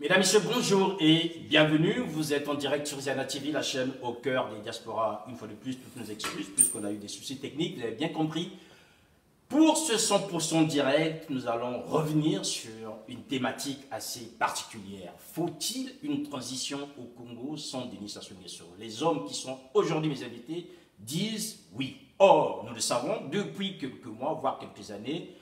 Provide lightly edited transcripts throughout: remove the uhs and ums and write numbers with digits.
Mesdames, Messieurs, bonjour et bienvenue. Vous êtes en direct sur Ziana TV, la chaîne au cœur des diasporas. Une fois de plus, toutes nos excuses, puisqu'on a eu des soucis techniques, vous avez bien compris. Pour ce 100% direct, nous allons revenir sur une thématique assez particulière. Faut-il une transition au Congo sans Denis Sassou Nguesso? Les hommes qui sont aujourd'hui mes invités disent oui. Or, nous le savons, depuis quelques mois, voire quelques années,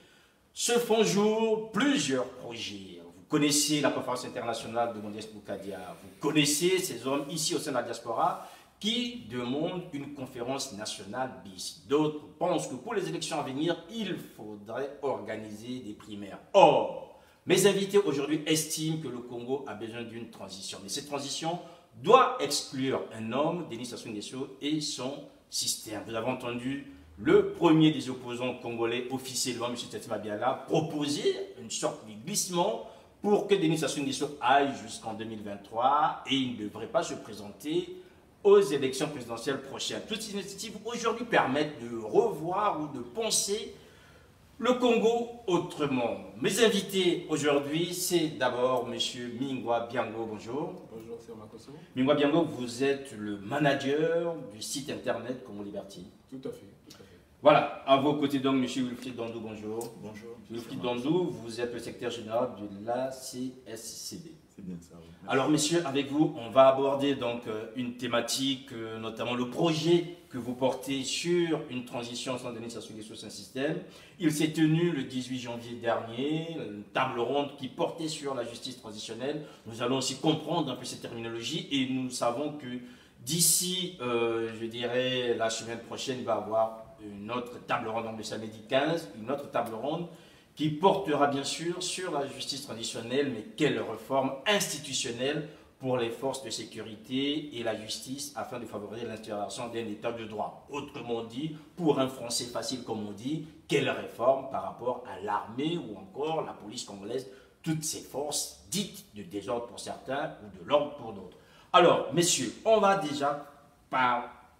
se font jour plusieurs projets. Vous connaissez la conférence internationale de Modeste Boukadia, vous connaissez ces hommes ici au sein de la diaspora qui demandent une conférence nationale bis. D'autres pensent que pour les élections à venir, il faudrait organiser des primaires. Or, mes invités aujourd'hui estiment que le Congo a besoin d'une transition. Mais cette transition doit exclure un homme, Denis Sassou Nguesso, et son système. Vous avez entendu le premier des opposants congolais officiellement, M. Tchatima Biala, proposer une sorte de glissement pour que Denis Sassou Nguesso aille jusqu'en 2023 et il ne devrait pas se présenter aux élections présidentielles prochaines. Toutes ces initiatives aujourd'hui permettent de revoir ou de penser le Congo autrement. Mes invités aujourd'hui, c'est d'abord M. Mingwa Biango. Bonjour. Bonjour, c'est Makoso. Mingwa Biango, vous êtes le manager du site internet Congo Liberty. Tout à fait, tout à fait. Voilà, à vos côtés donc, M. Wilfried Dandou, bonjour. Bonjour. Wilfried Dandou, vous êtes le secrétaire général de l'ACSCD. C'est bien ça, oui. Alors, messieurs, avec vous, on va aborder donc une thématique, notamment le projet que vous portez sur une transition sans Denis Sassou Nguesso sans système. Il s'est tenu le 18 janvier dernier, une table ronde qui portait sur la justice transitionnelle. Nous allons aussi comprendre un peu cette terminologie et nous savons que d'ici, je dirais, la semaine prochaine, il va y avoir une autre table ronde, donc le samedi 15, une autre table ronde qui portera bien sûr sur la justice traditionnelle, mais quelle réforme institutionnelle pour les forces de sécurité et la justice afin de favoriser l'instauration d'un état de droit. Autrement dit, pour un français facile comme on dit, quelle réforme par rapport à l'armée ou encore la police congolaise, toutes ces forces dites de désordre pour certains ou de l'ordre pour d'autres. Alors, messieurs, on va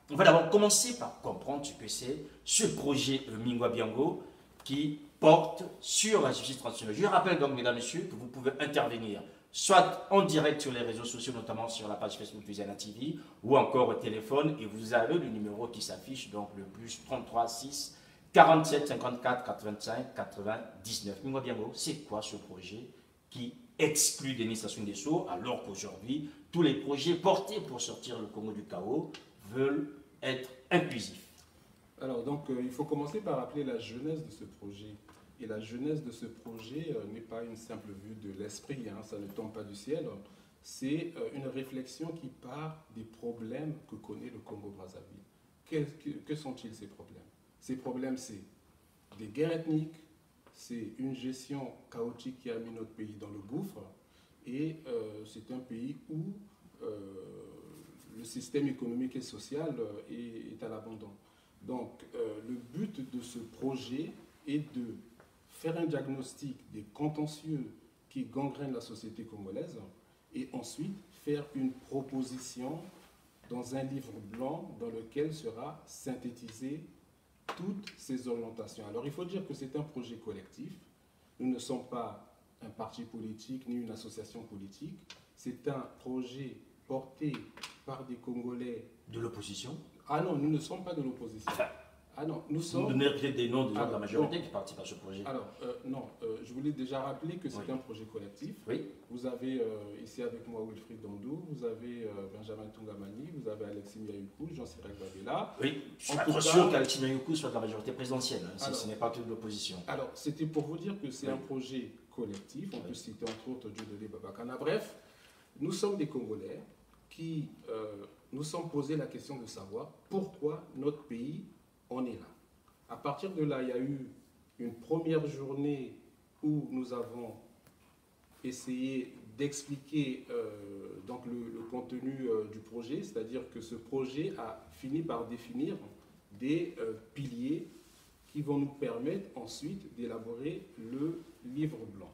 d'abord commencer par comprendre ce que c'est ce projet Mingwa Biango qui porte sur la justice traditionnelle. Je rappelle donc, mesdames et messieurs, que vous pouvez intervenir soit en direct sur les réseaux sociaux, notamment sur la page Facebook de Ziana TV, ou encore au téléphone, et vous avez le numéro qui s'affiche, donc le plus 33 6 47 54 85 99. Mingwa Biango, c'est quoi ce projet qui exclut Denis Sassou Nguesso, alors qu'aujourd'hui, tous les projets portés pour sortir le Congo du chaos veulent être inclusifs? Alors, donc, il faut commencer par rappeler la genèse de ce projet. Et la genèse de ce projet n'est pas une simple vue de l'esprit, hein, ça ne tombe pas du ciel. C'est une réflexion qui part des problèmes que connaît le Congo-Brazzaville. Que sont-ils ces problèmes? Ces problèmes, c'est des guerres ethniques, c'est une gestion chaotique qui a mis notre pays dans le gouffre, et c'est un pays où le système économique et social est à l'abandon. Donc, le but de ce projet est de faire un diagnostic des contentieux qui gangrènent la société congolaise et ensuite faire une proposition dans un livre blanc dans lequel sera synthétisée toutes ces orientations. Alors, il faut dire que c'est un projet collectif. Nous ne sommes pas un parti politique ni une association politique. C'est un projet porté par des Congolais. De l'opposition? Ah non, nous ne sommes pas de l'opposition. Ah non, nous sommes... Vous donnez peut-être des noms de gens de la majorité qui participent à ce projet. Alors, non, je voulais déjà rappeler que c'est un projet collectif. Oui. Vous avez ici avec moi Wilfried Dandou, vous avez Benjamin Tungamani, vous avez Alexis Miayoukou, Jean-Cyril Babela. Oui, je suis pas sûr qu'Alexis Miayoukou soit de la majorité présidentielle, hein, si ce n'est pas que de l'opposition. Alors, c'était pour vous dire que c'est un projet collectif, on peut citer entre autres Dieudonné Babakana. Bref, nous sommes des Congolais qui nous sommes posé la question de savoir pourquoi notre pays en est là. À partir de là, il y a eu une première journée où nous avons essayé d'expliquer donc le contenu du projet, c'est-à-dire que ce projet a fini par définir des piliers qui vont nous permettre ensuite d'élaborer le livre blanc.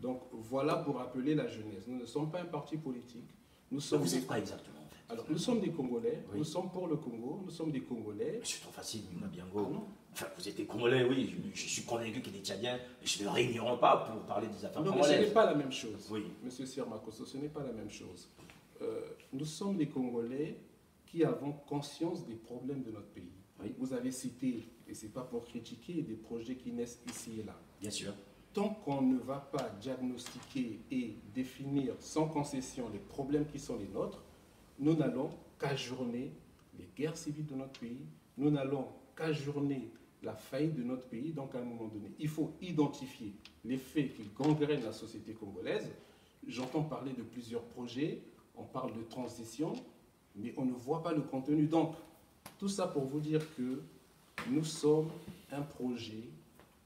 Donc voilà pour rappeler la genèse. Nous ne sommes pas un parti politique. Nous sommes vous êtes quoi exactement en fait? Alors, nous sommes des Congolais, Oui. nous sommes pour le Congo, nous sommes des Congolais. C'est trop facile, Mima Ah Biango. non. Enfin, vous êtes des Congolais, oui. Je suis convaincu que les Tchadiens ne se réuniront pas pour parler des affaires Non, mais ce congolaises. n'est pas la même chose. Oui. Monsieur Sirmakoso, ce n'est pas la même chose. Nous sommes des Congolais qui avons conscience des problèmes de notre pays. Oui. Vous avez cité, et ce n'est pas pour critiquer, des projets qui naissent ici et là. Bien sûr. Tant qu'on ne va pas diagnostiquer et définir sans concession les problèmes qui sont les nôtres, nous n'allons qu'ajourner les guerres civiles de notre pays, nous n'allons qu'ajourner la faillite de notre pays. Donc à un moment donné, il faut identifier les faits qui gangrènent la société congolaise. J'entends parler de plusieurs projets, on parle de transition, mais on ne voit pas le contenu. Donc, tout ça pour vous dire que nous sommes un projet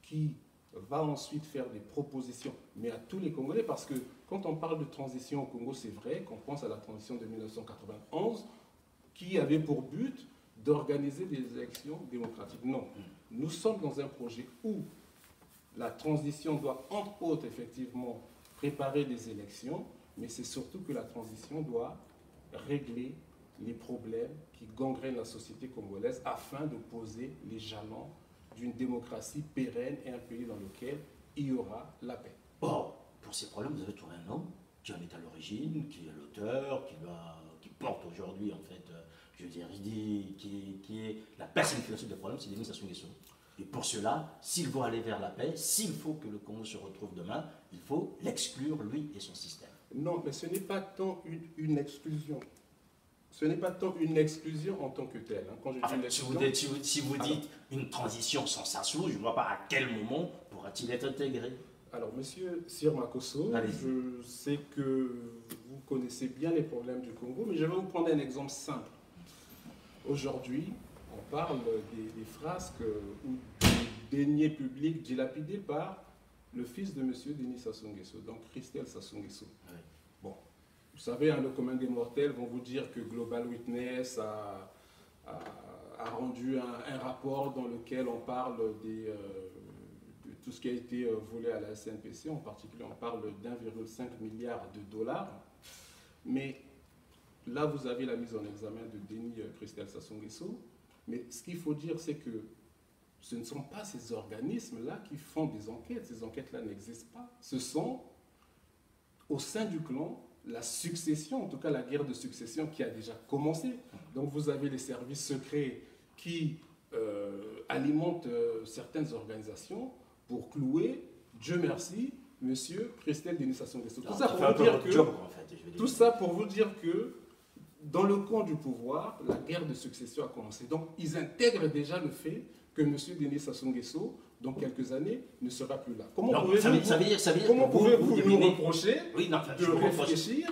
qui va ensuite faire des propositions, mais à tous les Congolais, parce que quand on parle de transition au Congo, c'est vrai qu'on pense à la transition de 1991, qui avait pour but d'organiser des élections démocratiques. Non, nous sommes dans un projet où la transition doit, entre autres, effectivement, préparer des élections, mais c'est surtout que la transition doit régler les problèmes qui gangrènent la société congolaise afin de poser les jalons d'une démocratie pérenne et un pays dans lequel il y aura la paix. Or, pour ces problèmes, vous avez trouvé un homme qui en est à l'origine, qui est l'auteur, qui porte aujourd'hui, en fait, je veux dire, qui est la personnification des problèmes, c'est Denis Sassou Nguesso. Et pour cela, s'il veut aller vers la paix, s'il faut que le Congo se retrouve demain, il faut l'exclure, lui et son système. Non, mais ce n'est pas tant une exclusion. Ce n'est pas tant une exclusion en tant que telle. Hein. Quand je dis Enfin, une exclusion, si vous dites une transition sans Sassou, je ne vois pas à quel moment pourra-t-il être intégré. Alors, monsieur Sirmakoso, je sais que vous connaissez bien les problèmes du Congo, mais je vais vous prendre un exemple simple. Aujourd'hui, on parle des frasques ou des deniers publics dilapidés par le fils de monsieur Denis Sassou Nguesso, donc Christelle Sassou Nguesso. Oui. Bon, vous savez, hein, le commun des mortels vont vous dire que Global Witness a rendu un rapport dans lequel on parle de tout ce qui a été volé à la SNPC. En particulier, on parle d'1,5 milliard de dollars. Mais là, vous avez la mise en examen de Denis Christelle Sassou Nguesso. Mais ce qu'il faut dire, c'est que ce ne sont pas ces organismes-là qui font des enquêtes. Ces enquêtes-là n'existent pas. Ce sont, au sein du clan, la succession, en tout cas la guerre de succession qui a déjà commencé. Donc vous avez les services secrets qui alimentent certaines organisations pour clouer, Dieu merci, monsieur Christelle Denis Sassou Nguesso. Tout ça pour vous dire que dans le camp du pouvoir, la guerre de succession a commencé. Donc ils intègrent déjà le fait que monsieur Denis Sassou Nguesso, dans quelques années, ne sera plus là. Comment pouvez-vous nous reprocher de réfléchir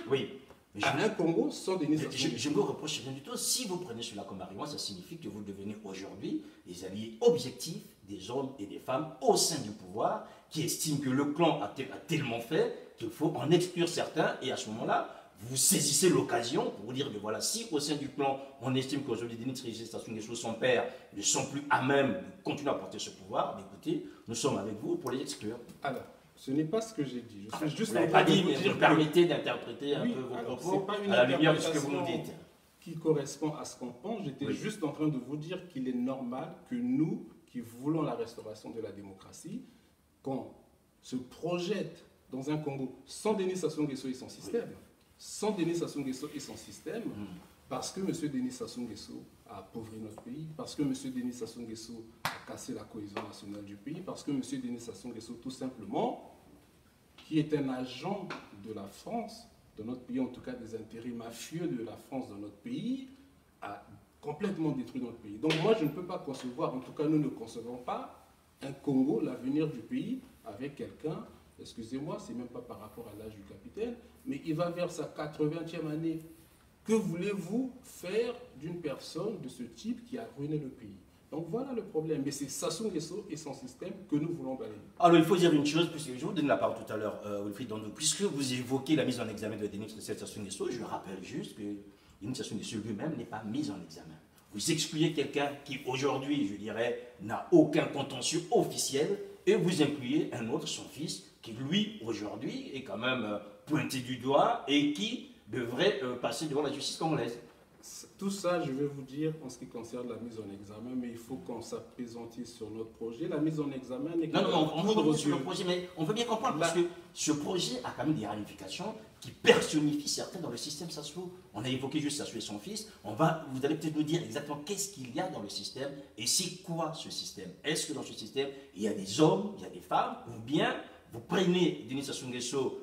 à un Congo sans Denis Sassou Nguesso? Je ne vous reproche rien du tout. Si vous prenez cela comme argument, ça signifie que vous devenez aujourd'hui les alliés objectifs des hommes et des femmes au sein du pouvoir qui estiment que le clan a tellement fait qu'il faut en exclure certains, et à ce moment-là, vous saisissez l'occasion pour dire que voilà, si au sein du clan, on estime qu'aujourd'hui Denis Sassou Nguesso, son père, ne sont plus à même de continuer à porter ce pouvoir, mais écoutez, nous sommes avec vous pour les exclure. Alors, ce n'est pas ce que j'ai dit. Je suis juste vous n'avez pas dit, mais vous me permettez d'interpréter un peu vos propos à la lumière de ce que vous nous dites. Qui correspond à ce qu'on pense. J'étais juste en train de vous dire qu'il est normal que nous, qui voulons la restauration de la démocratie, qu'on se projette dans un Congo sans Denis Sassou Nguesso et son système, sans Denis Sassou Nguesso et son système, parce que M. Denis Sassou Nguesso a appauvri notre pays, parce que M. Denis Sassou Nguesso a cassé la cohésion nationale du pays, parce que M. Denis Sassou Nguesso, tout simplement, qui est un agent de la France, de notre pays, en tout cas des intérêts mafieux de la France dans notre pays, a complètement détruit notre pays. Donc moi, je ne peux pas concevoir, en tout cas nous ne concevons pas, un Congo, l'avenir du pays, avec quelqu'un, excusez-moi, c'est même pas par rapport à l'âge du capitaine, mais il va vers sa 80e année. Que voulez-vous faire d'une personne de ce type qui a ruiné le pays? Donc voilà le problème. Mais c'est Sassou Nguesso et son système que nous voulons balayer. Alors il faut dire une chose, puisque je vous donne la parole tout à l'heure, Wilfried Ndondou, puisque vous évoquez la mise en examen de Denis Sassou Nguesso, je rappelle juste que Denis Sassou Nguesso lui-même n'est pas mis en examen. Vous excluez quelqu'un qui aujourd'hui, je dirais, n'a aucun contentieux officiel, et vous incluez un autre, son fils, qui lui aujourd'hui est quand même pointé du doigt et qui devrait passer devant la justice congolaise. Tout ça, je vais vous dire en ce qui concerne la mise en examen, mais il faut qu'on s'appesantit sur notre projet. La mise en examen n'est Non, non, non, on va revenir sur le projet, mais on veut bien comprendre parce que ce projet a quand même des ramifications qui personnifient certains dans le système Sassou. On a évoqué juste Sassou et son fils. Vous allez peut-être nous dire exactement qu'est-ce qu'il y a dans le système et c'est quoi ce système. Est-ce que dans ce système, il y a des hommes, il y a des femmes, ou bien vous prenez Denis Sassou Nguesso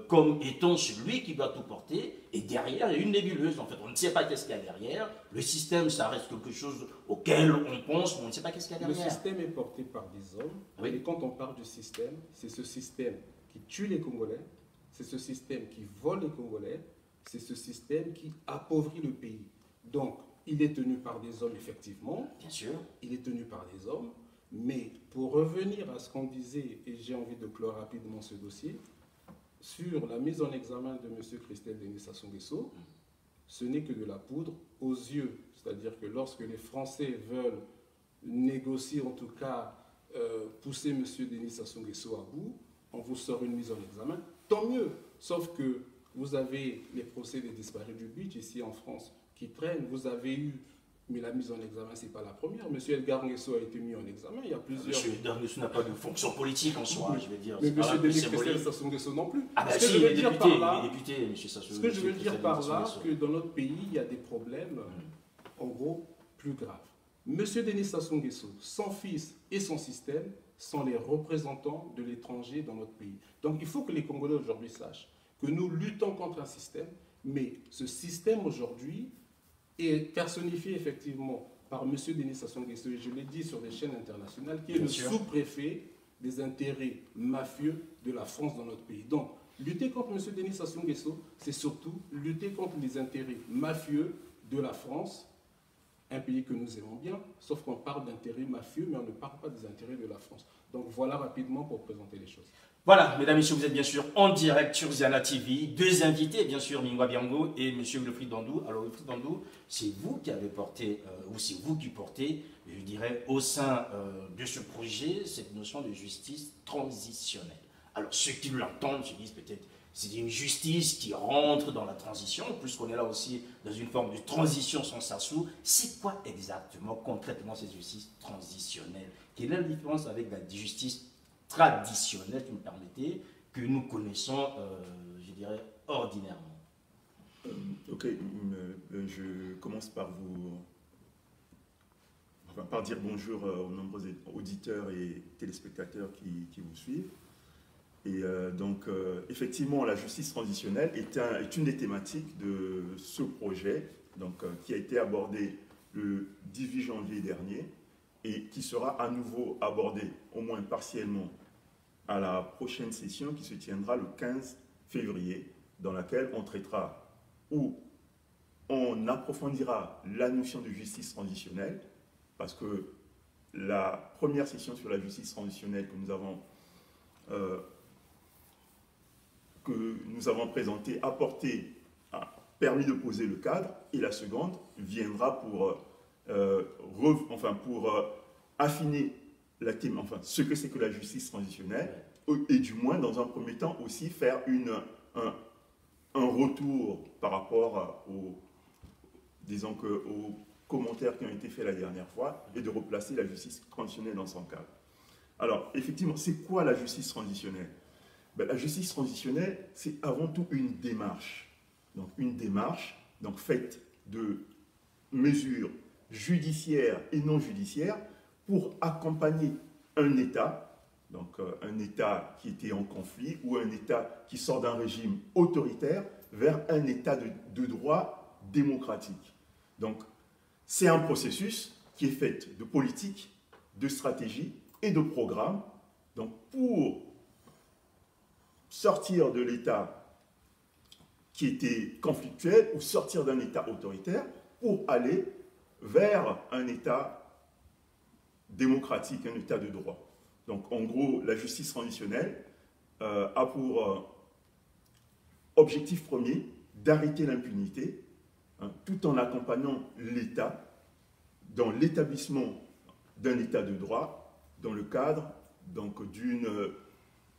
comme étant celui qui doit tout porter, et derrière, il y a une nébuleuse. En fait, on ne sait pas qu'est-ce qu'il y a derrière. Le système, ça reste quelque chose auquel on pense, mais on ne sait pas qu'est-ce qu'il y a derrière. Le système est porté par des hommes, oui. Et quand on parle du système, c'est ce système qui tue les Congolais, c'est ce système qui vole les Congolais, c'est ce système qui appauvrit le pays. Donc, il est tenu par des hommes, effectivement. Bien sûr. Il est tenu par des hommes, mais pour revenir à ce qu'on disait, et j'ai envie de clore rapidement ce dossier, sur la mise en examen de M. Christelle Denis Sassou Nguesso, ce n'est que de la poudre aux yeux. C'est-à-dire que lorsque les Français veulent négocier, en tout cas pousser M. Denis Sassou Nguesso à bout, on vous sort une mise en examen, tant mieux. Sauf que vous avez les procès des disparus du Beach ici en France qui traînent. Vous avez eu, mais la mise en examen, ce n'est pas la première. M. Edgar Nguesso a été mis en examen. Il y a plusieurs. M. Edgar Nguesso n'a pas de fonction politique en soi, je veux dire. Mais M. Denis Christelle Sassou Nguesso non plus. Ah, bah si, il est député, M. Sassou. Ce que je veux dire par là, que dans notre pays, il y a des problèmes, en gros, plus graves. M. Denis Sassou Nguesso, son fils et son système sont les représentants de l'étranger dans notre pays. Donc il faut que les Congolais aujourd'hui sachent que nous luttons contre un système, mais ce système aujourd'hui est personnifié effectivement par M. Denis Sassou Nguesso, et je l'ai dit sur des chaînes internationales, qui est le sous-préfet des intérêts mafieux de la France dans notre pays. Donc, lutter contre M. Denis Sassou Nguesso, c'est surtout lutter contre les intérêts mafieux de la France, un pays que nous aimons bien, sauf qu'on parle d'intérêts mafieux, mais on ne parle pas des intérêts de la France. Donc voilà rapidement pour présenter les choses. Voilà, mesdames et messieurs, vous êtes bien sûr en direct sur Ziana TV. Deux invités, bien sûr, Mingwa Biango et M. Wilfried Dandou. Alors, Wilfried Dandou, c'est vous qui avez porté, ou c'est vous qui portez, je dirais, au sein de ce projet, cette notion de justice transitionnelle. Alors, ceux qui l'entendent se disent peut-être, c'est une justice qui rentre dans la transition, puisqu'on est là aussi dans une forme de transition sans Sassou. C'est quoi exactement, concrètement, cette justice transitionnelle? Quelle est la différence avec la justice traditionnelle, si vous me permettez, que nous connaissons, je dirais, ordinairement? Ok, je commence par par dire bonjour aux nombreux auditeurs et téléspectateurs qui vous suivent. Et donc, effectivement, la justice transitionnelle est une des thématiques de ce projet, donc, qui a été abordé le 18 janvier dernier et qui sera à nouveau abordé, au moins partiellement, à la prochaine session qui se tiendra le 15 février, dans laquelle on traitera ou on approfondira la notion de justice transitionnelle, parce que la première session sur la justice transitionnelle que nous avons présentée a permis de poser le cadre, et la seconde viendra pour affiner ce que c'est que la justice transitionnelle, et du moins, dans un premier temps, aussi faire un retour par rapport aux commentaires qui ont été faits la dernière fois, et de replacer la justice transitionnelle dans son cadre. Alors, effectivement, c'est quoi la justice transitionnelle? La justice transitionnelle, c'est avant tout une démarche. Donc, une démarche faite de mesures judiciaires et non judiciaires pour accompagner un État, donc un État qui était en conflit ou un État qui sort d'un régime autoritaire vers un État de droit démocratique. Donc, c'est un processus qui est fait de politique, de stratégie et de programme. Donc, pour sortir de l'État qui était conflictuel ou sortir d'un État autoritaire pour aller vers un État démocratique, un État de droit. Donc, en gros, la justice transitionnelle a pour objectif premier d'arrêter l'impunité, tout en accompagnant l'État dans l'établissement d'un État de droit dans le cadre d'une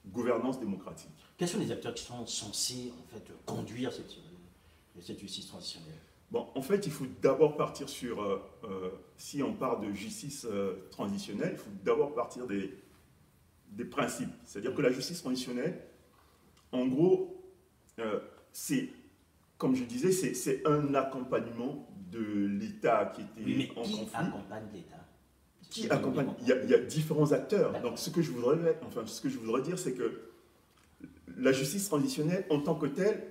gouvernance démocratique. Quels sont les acteurs qui sont censés en fait conduire cette justice transitionnelle? Bon, en fait, il faut d'abord partir sur, si on parle de justice transitionnelle, il faut d'abord partir des principes. C'est-à-dire que la justice transitionnelle, en gros, c'est, comme je disais, c'est un accompagnement de l'État qui était Mais en qui conflit. accompagne l'État? Qui accompagne? Il y a différents acteurs. Donc, ce que je voudrais dire, c'est que la justice transitionnelle, en tant que telle,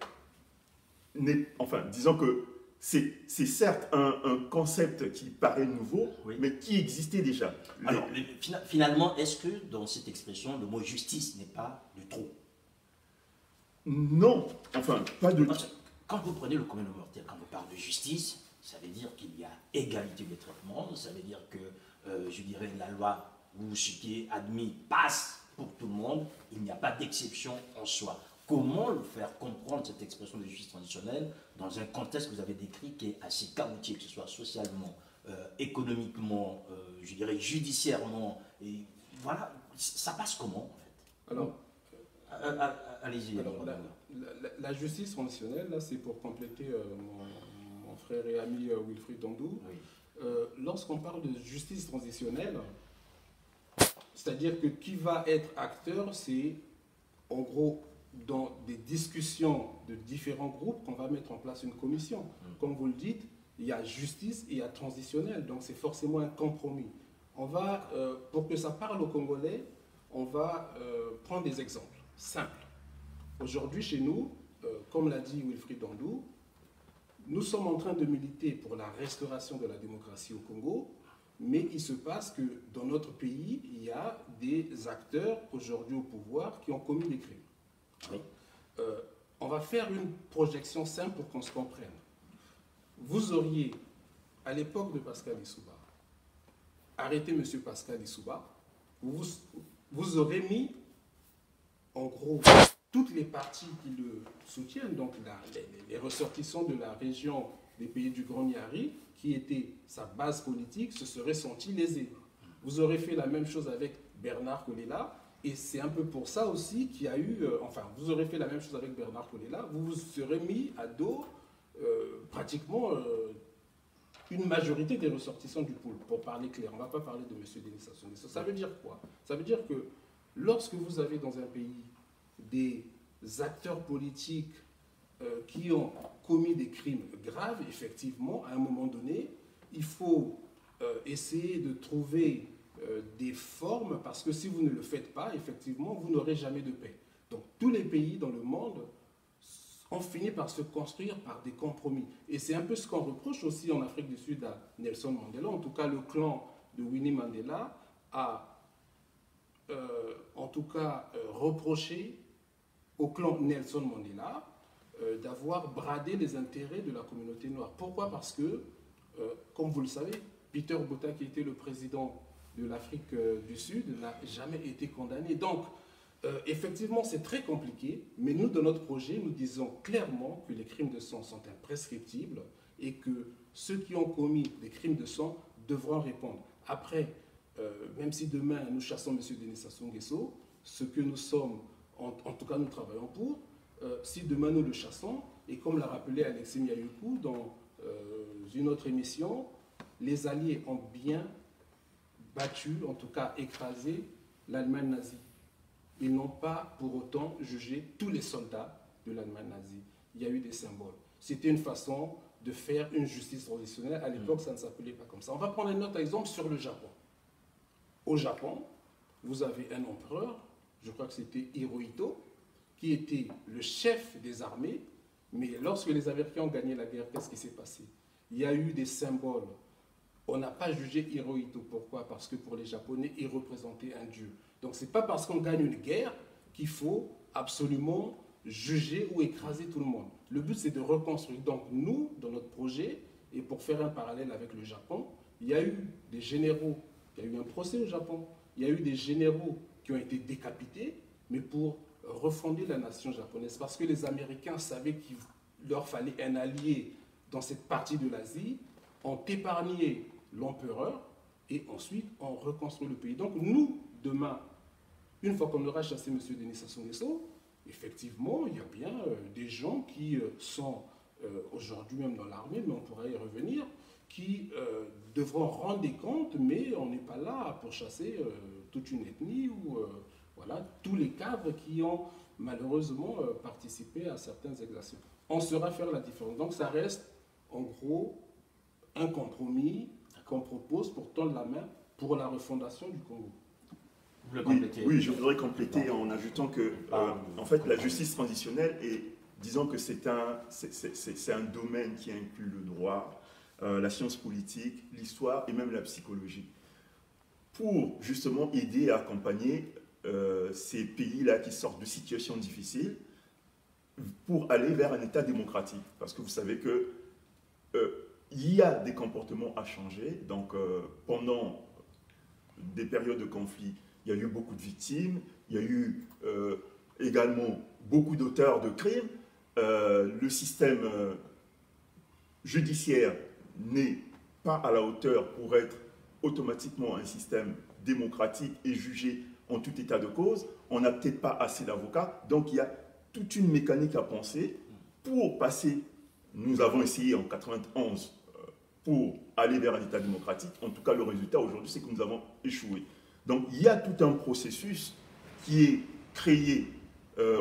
disons que c'est certes un concept qui paraît nouveau, Oui. mais qui existait déjà. Alors, finalement, est-ce que dans cette expression, le mot justice n'est pas de trop? Non, enfin, pas de... Parce que quand vous prenez le commun mortel, quand on parle de justice, ça veut dire qu'il y a égalité de traitement, ça veut dire que, je dirais, la loi ou ce qui est admis passe pour tout le monde, il n'y a pas d'exception en soi. Comment le faire comprendre, cette expression de justice transitionnelle, dans un contexte que vous avez décrit qui est assez chaotique, que ce soit socialement, économiquement, je dirais judiciairement, et voilà, ça passe comment en fait? Alors, allez-y. alors la justice transitionnelle, là, c'est pour compléter mon frère et ami Wilfried Dandou. Oui. Lorsqu'on parle de justice transitionnelle, c'est-à-dire que qui va être acteur, c'est en gros dans des discussions de différents groupes qu'on va mettre en place une commission. Comme vous le dites, il y a justice et il y a transitionnel, donc c'est forcément un compromis. On va, pour que ça parle aux Congolais, on va prendre des exemples simples. Aujourd'hui, chez nous, comme l'a dit Wilfried Dandou, nous sommes en train de militer pour la restauration de la démocratie au Congo, mais il se passe que dans notre pays, il y a des acteurs aujourd'hui au pouvoir qui ont commis des crimes. Oui. On va faire une projection simple pour qu'on se comprenne. Vous auriez, à l'époque de Pascal Lissouba, arrêté M. Pascal Lissouba, vous aurez mis, en gros, toutes les parties qui le soutiennent, donc les ressortissants de la région des pays du Grand Niari, qui était sa base politique, se seraient sentis lésés. Vous aurez fait la même chose avec Bernard Kolela, et c'est un peu pour ça aussi qu'il y a eu, vous aurez fait la même chose avec Bernard Kolela, vous vous serez mis à dos pratiquement une majorité des ressortissants du pôle, pour parler clair. On ne va pas parler de M. Denis Sassou Nguesso. Ça veut dire quoi? Ça veut dire que lorsque vous avez dans un pays des acteurs politiques qui ont commis des crimes graves, effectivement, à un moment donné, il faut essayer de trouver des formes, parce que si vous ne le faites pas, effectivement, vous n'aurez jamais de paix. Donc tous les pays dans le monde ont fini par se construire par des compromis. Et c'est un peu ce qu'on reproche aussi en Afrique du Sud à Nelson Mandela. En tout cas, le clan de Winnie Mandela a reproché au clan Nelson Mandela d'avoir bradé les intérêts de la communauté noire. Pourquoi? Parce que, comme vous le savez, Peter Botha, qui était le président de l'Afrique du Sud, n'a jamais été condamné. Donc, effectivement, c'est très compliqué, mais nous, dans notre projet, nous disons clairement que les crimes de sang sont imprescriptibles et que ceux qui ont commis des crimes de sang devront répondre. Après, même si demain nous chassons M. Denis Sassou Nguesso, ce que nous sommes, en tout cas nous travaillons pour, si demain nous le chassons, et comme l'a rappelé Alexis Miayukou dans une autre émission, les Alliés ont bien battu, en tout cas écrasé, l'Allemagne nazie. Ils n'ont pas pour autant jugé tous les soldats de l'Allemagne nazie. Il y a eu des symboles. C'était une façon de faire une justice transitionnelle. À l'époque, ça ne s'appelait pas comme ça. On va prendre un autre exemple sur le Japon. Au Japon, vous avez un empereur, je crois que c'était Hirohito, qui était le chef des armées, mais lorsque les Américains ont gagné la guerre, qu'est-ce qui s'est passé? Il y a eu des symboles. On n'a pas jugé Hirohito. Pourquoi? Parce que pour les Japonais, il représentait un dieu. Donc ce n'est pas parce qu'on gagne une guerre qu'il faut absolument juger ou écraser tout le monde. Le but, c'est de reconstruire. Donc nous, dans notre projet, et pour faire un parallèle avec le Japon, il y a eu des généraux, il y a eu un procès au Japon, il y a eu des généraux qui ont été décapités, mais pour refonder la nation japonaise, parce que les Américains savaient qu'il leur fallait un allié dans cette partie de l'Asie, ont épargné l'empereur et ensuite ont reconstruit le pays. Donc nous, demain, une fois qu'on aura chassé M. Denis Sassou Nguesso, effectivement, il y a bien des gens qui sont aujourd'hui même dans l'armée, mais on pourrait y revenir, qui devront rendre des comptes, mais on n'est pas là pour chasser toute une ethnie ou voilà, tous les cadres qui ont malheureusement participé à certaines exactions. On saura faire la différence. Donc ça reste en gros un compromis qu'on propose pour tendre la main pour la refondation du Congo. Vous le complétez? Oui, je voudrais compléter en ajoutant que en fait la justice transitionnelle, et disons que c'est un domaine qui inclut le droit, la science politique, l'histoire et même la psychologie, pour justement aider et accompagner ces pays-là qui sortent de situations difficiles pour aller vers un État démocratique. Parce que vous savez que il y a des comportements à changer. Donc, pendant des périodes de conflit, il y a eu beaucoup de victimes, il y a eu également beaucoup d'auteurs de crimes. Le système judiciaire n'est pas à la hauteur pour être automatiquement un système démocratique et jugé en tout état de cause. On n'a peut-être pas assez d'avocats, donc il y a toute une mécanique à penser pour passer. Nous avons essayé en 91 pour aller vers un état démocratique. En tout cas, le résultat aujourd'hui, c'est que nous avons échoué. Donc il y a tout un processus qui est créé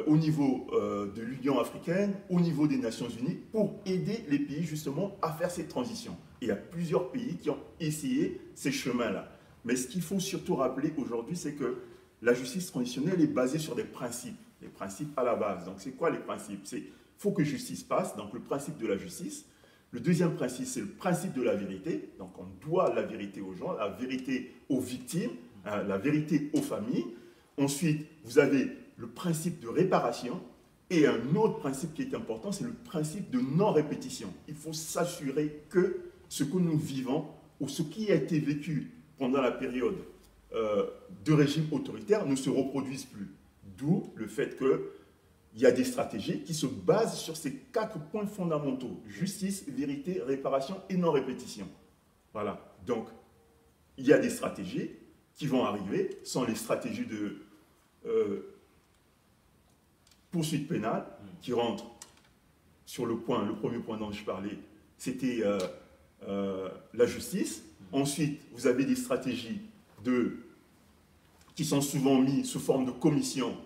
au niveau de l'Union africaine, au niveau des Nations Unies, pour aider les pays justement à faire cette transition. Et il y a plusieurs pays qui ont essayé ces chemins-là. Mais ce qu'il faut surtout rappeler aujourd'hui, c'est que la justice transitionnelle est basée sur des principes à la base. Donc c'est quoi les principes? C'est qu'il faut que justice passe, donc le principe de la justice. Le deuxième principe, c'est le principe de la vérité. Donc on doit la vérité aux gens, la vérité aux victimes, la vérité aux familles. Ensuite, vous avez le principe de réparation. Et un autre principe qui est important, c'est le principe de non-répétition. Il faut s'assurer que ce que nous vivons ou ce qui a été vécu pendant la période de régime autoritaire ne se reproduise plus. D'où le fait qu'il y a des stratégies qui se basent sur ces 4 points fondamentaux. Justice, vérité, réparation et non-répétition. Voilà. Donc, il y a des stratégies qui vont arriver, sont les stratégies de poursuite pénale qui rentrent sur le premier point dont je parlais, c'était la justice. Ensuite, vous avez des stratégies qui sont souvent mises sous forme de commission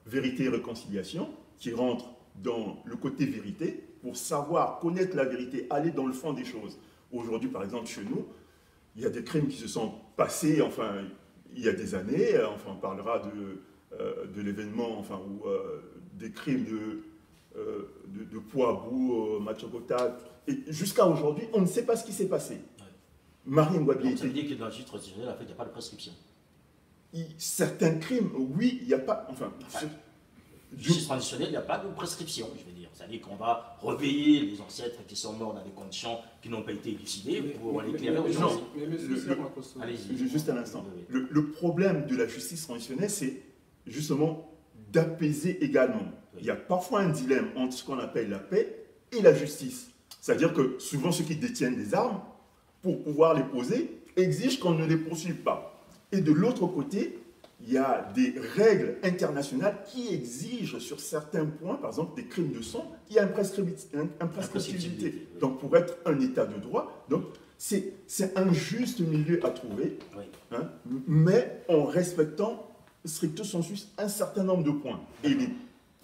vérité et réconciliation, qui rentrent dans le côté vérité, pour savoir connaître la vérité, aller dans le fond des choses. Aujourd'hui, par exemple, chez nous, il y a des crimes qui se sont passés, enfin, il y a des années, enfin, on parlera de l'événement, enfin, ou des crimes de Poabou, Machokota, et jusqu'à aujourd'hui, on ne sait pas ce qui s'est passé. Marie Ngouabi. Ça veut dire que dans la justice transitionnelle, en fait, il n'y a pas de prescription. Certains crimes, oui, il n'y a pas. Enfin, justice transitionnelle, il n'y a pas de prescription, je veux dire. C'est-à-dire qu'on va repayer les ancêtres qui sont morts dans des conditions qui n'ont pas été élucidées pour l'éclairer aujourd'hui. Allez-y. Juste un instant. Le problème de la justice transitionnelle, c'est justement d'apaiser également. Oui. Il y a parfois un dilemme entre ce qu'on appelle la paix et la justice. C'est-à-dire que souvent ceux qui détiennent des armes, pour pouvoir les poser, exigent qu'on ne les poursuive pas. Et de l'autre côté, il y a des règles internationales qui exigent sur certains points, par exemple des crimes de sang, il y a une prescriptibilité. Donc pour être un état de droit, c'est un juste milieu à trouver, oui. Hein, mais en respectant stricto sensu un certain nombre de points. Et les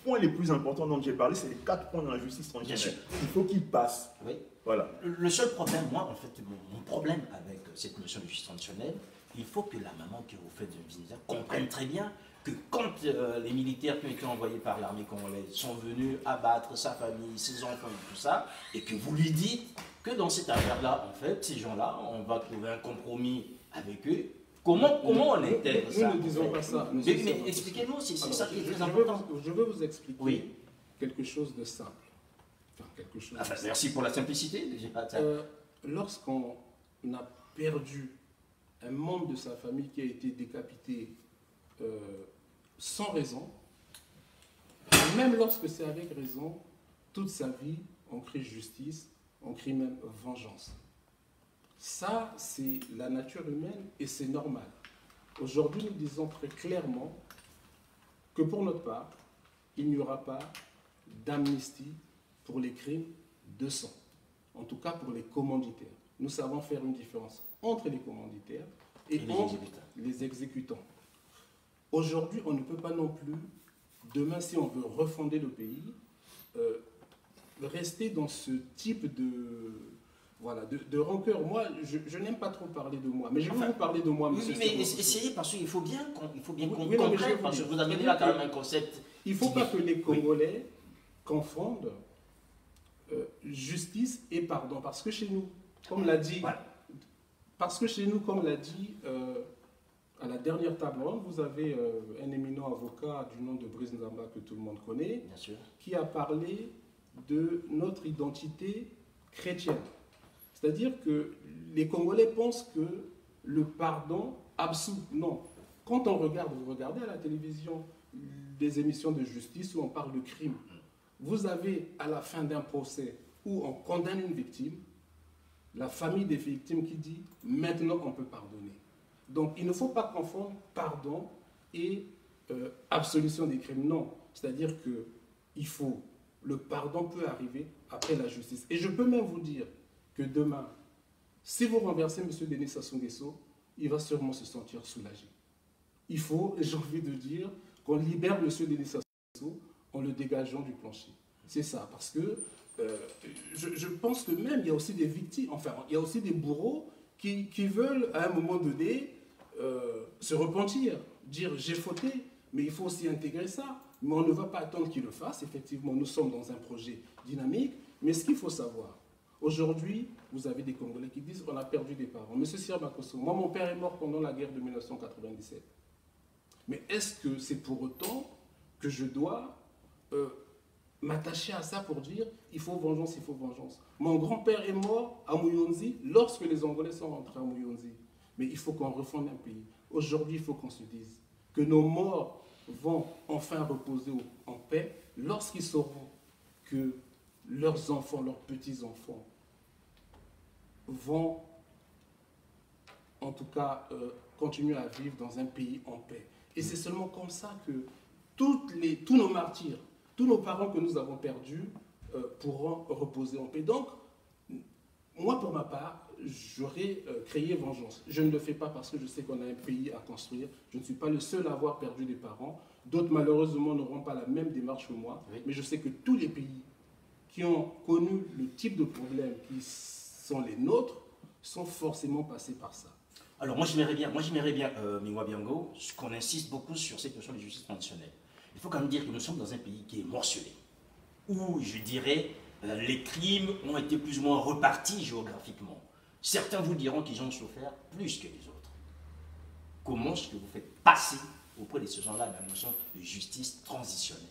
points les plus importants dont j'ai parlé, c'est les 4 points dans la justice transitionnelle. Il faut qu'ils passent. Oui. Voilà. Le seul problème, moi, en fait, mon problème avec cette notion de justice transitionnelle, il faut que la maman qui vous fait de visite comprenne très bien que quand les militaires qui ont été envoyés par l'armée congolaise sont venus abattre sa famille, ses enfants et tout ça, et que vous lui dites que dans cette affaire-là, en fait, ces gens-là, on va trouver un compromis avec eux. Comment on intègre ça? Nous ne disons pas ça. Mais expliquez-nous, c'est ça qui est très important. Je veux vous expliquer quelque chose de simple. Enfin, quelque chose de simple. Merci pour la simplicité. Lorsqu'on a perdu un membre de sa famille qui a été décapité sans raison, même lorsque c'est avec raison, toute sa vie, on crie justice, on crie même vengeance. Ça, c'est la nature humaine et c'est normal. Aujourd'hui, nous disons très clairement que pour notre part, il n'y aura pas d'amnistie pour les crimes de sang. En tout cas pour les commanditaires. Nous savons faire une différence entre les commanditaires et entre les exécutants. Aujourd'hui, on ne peut pas non plus, demain, si on veut refonder le pays, rester dans ce type de rancœur. Moi, je n'aime pas trop parler de moi, mais je vais vous parler de moi, monsieur. Mais essayez, parce qu'il faut bien qu'on oui, comprenne, parce que vous avez là quand même un concept. Il ne faut pas que les Congolais confondent justice et pardon, parce que chez nous, comme l'a dit, à la dernière table ronde, vous avez un éminent avocat du nom de Brice Nzamba que tout le monde connaît, bien sûr, qui a parlé de notre identité chrétienne. C'est-à-dire que les Congolais pensent que le pardon absout. Non. Quand on regarde, vous regardez à la télévision des émissions de justice où on parle de crime, vous avez à la fin d'un procès où on condamne une victime, la famille des victimes qui dit « maintenant on peut pardonner ». Donc il ne faut pas confondre pardon et absolution des crimes. Non. C'est-à-dire que le pardon peut arriver après la justice. Et je peux même vous dire que demain, si vous renversez M. Denis Sassou Nguesso, il va sûrement se sentir soulagé. Il faut, j'ai envie de dire, qu'on libère M. Denis Sassou Nguesso en le dégageant du plancher. C'est ça, parce que je pense que même il y a aussi des victimes, enfin, il y a aussi des bourreaux qui veulent à un moment donné se repentir, dire j'ai fauté, mais il faut aussi intégrer ça. Mais on ne va pas attendre qu'ils le fassent. Effectivement, nous sommes dans un projet dynamique, mais ce qu'il faut savoir, aujourd'hui, vous avez des Congolais qui disent on a perdu des parents. Monsieur Sir Makosso, moi mon père est mort pendant la guerre de 1997. Mais est-ce que c'est pour autant que je dois m'attacher à ça pour dire il faut vengeance, il faut vengeance. Mon grand-père est mort à Mouyonzi lorsque les Angolais sont rentrés à Mouyonzi. Mais il faut qu'on refonde un pays. Aujourd'hui, il faut qu'on se dise que nos morts vont enfin reposer en paix lorsqu'ils sauront que leurs enfants, leurs petits-enfants vont en tout cas continuer à vivre dans un pays en paix. Et c'est seulement comme ça que tous nos martyrs, tous nos parents que nous avons perdus pourront reposer en paix. Donc, moi, pour ma part, j'aurais créé vengeance. Je ne le fais pas parce que je sais qu'on a un pays à construire. Je ne suis pas le seul à avoir perdu des parents. D'autres, malheureusement, n'auront pas la même démarche que moi. Oui. Mais je sais que tous les pays qui ont connu le type de problèmes qui sont les nôtres sont forcément passés par ça. Alors, moi, j'aimerais bien, Mingwa Biango, qu'on insiste beaucoup sur cette notion de justice traditionnelle. Il faut quand même dire que nous sommes dans un pays qui est morcelé, où, je dirais, les crimes ont été plus ou moins repartis géographiquement. Certains vous diront qu'ils ont souffert plus que les autres. Comment est-ce que vous faites passer auprès de ces gens-là la notion de justice transitionnelle?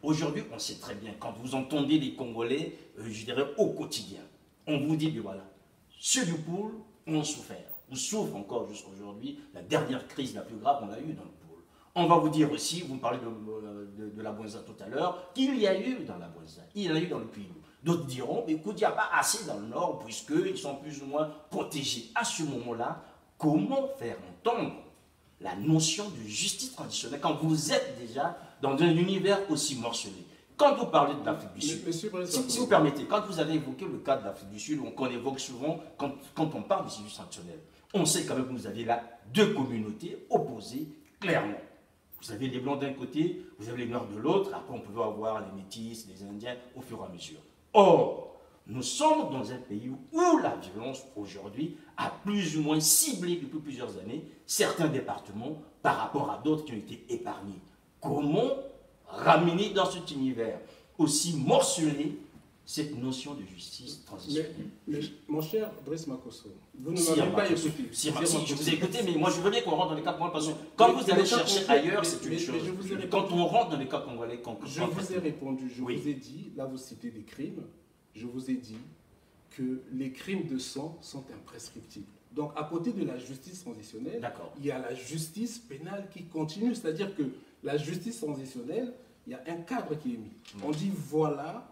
Aujourd'hui, on sait très bien, quand vous entendez les Congolais, je dirais au quotidien, on vous dit, ben voilà, ceux du pôle ont souffert, ou souffrent encore jusqu'à aujourd'hui. La dernière crise la plus grave, on l'a eue dans le pôle. On va vous dire aussi, vous me parlez de la Bouenza tout à l'heure, qu'il y a eu dans la Bouenza, il y en a eu dans le Puy-Loup. D'autres diront, mais écoute, il n'y a pas assez dans le Nord, puisqu'ils sont plus ou moins protégés. À ce moment-là, comment faire entendre la notion de justice traditionnelle quand vous êtes déjà dans un univers aussi morcelé? Quand vous parlez de l'Afrique du Sud, si vous permettez, quand vous avez évoqué le cas de l'Afrique du Sud, qu'on évoque souvent quand on parle de justice traditionnelle, on sait quand même que vous avez là deux communautés opposées clairement. Vous avez les Blancs d'un côté, vous avez les Noirs de l'autre, après on peut avoir les Métis, les Indiens au fur et à mesure. Or, nous sommes dans un pays où la violence aujourd'hui a plus ou moins ciblé depuis plusieurs années certains départements par rapport à d'autres qui ont été épargnés. Comment ramener dans cet univers aussi morcelé cette notion de justice transitionnelle? Mais mon cher Brice Makosso, vous ne m'avez pas écouté. Si, je vous ai écouté, mais moi je veux bien qu'on rentre dans les cas congolais, parce que quand vous allez chercher ailleurs, c'est une chose. Quand on rentre dans les cas congolais, je vous ai répondu, je vous ai dit, là vous citez des crimes, je vous ai dit que les crimes de sang sont imprescriptibles. Donc à côté de la justice transitionnelle, il y a la justice pénale qui continue, c'est-à-dire que la justice transitionnelle, il y a un cadre qui est mis. On dit voilà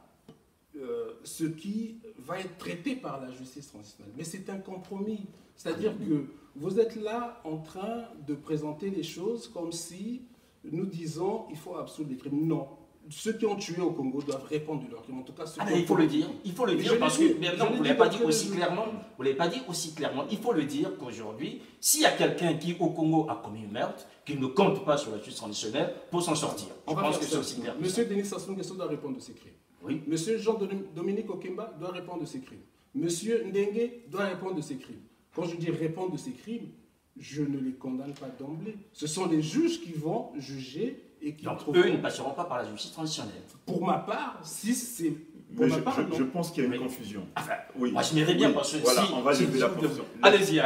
ce qui va être traité par la justice transitionnelle. Mais c'est un compromis. C'est-à-dire que vous êtes là en train de présenter les choses comme si nous disons il faut absoudre les crimes. Non. ceux qui ont tué au Congo doivent répondre de leur crime. En tout cas, ceux qui il faut le dire. Il faut le dire parce que mais non, vous ne l'avez pas dit aussi clairement. Vous l'avez pas dit aussi clairement. Il faut le dire qu'aujourd'hui, s'il y a quelqu'un qui au Congo a commis un meurtre, qui ne compte pas sur la justice traditionnelle pour s'en sortir. Je pense que c'est aussi clair. Monsieur Denis Sassou Nguesso doit répondre de ses crimes. Oui. Monsieur Jean-Dominique Okemba doit répondre de ses crimes. Monsieur Ndengue doit répondre de ses crimes. Quand je dis répondre de ses crimes, je ne les condamne pas d'emblée. Ce sont les juges qui vont juger et qui donc eux, ils ne passeront pas par la justice traditionnelle. Pour ma part, si c'est... Je pense qu'il y a une confusion. Enfin, oui. Moi, je m'irais bien parce que voilà, on va lever la confusion. Allez-y. Il y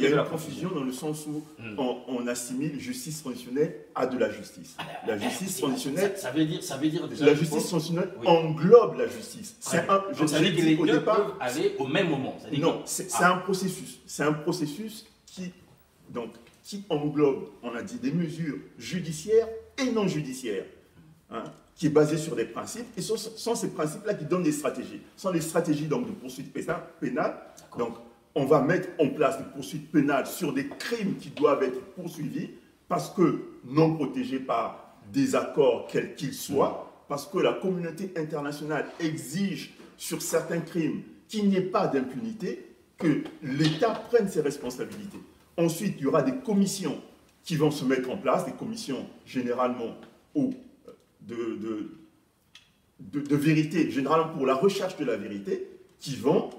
a une confusion dans le sens où on assimile justice transitionnelle à de la justice. La justice transitionnelle... Ça veut dire déjà... La justice transitionnelle englobe la justice. Ça veut dire que les deux peuvent aller au même moment. Non, c'est un processus. C'est un processus qui englobe, on a dit, des mesures judiciaires et non judiciaires. Qui est basé sur des principes, et ce sont ces principes-là qui donnent des stratégies. Ce sont des stratégies donc, de poursuite pénale. Donc, on va mettre en place des poursuites pénales sur des crimes qui doivent être poursuivis, parce que non protégés par des accords quels qu'ils soient, parce que la communauté internationale exige sur certains crimes qu'il n'y ait pas d'impunité, que l'État prenne ses responsabilités. Ensuite, il y aura des commissions qui vont se mettre en place, des commissions généralement de vérité, généralement pour la recherche de la vérité, qui vont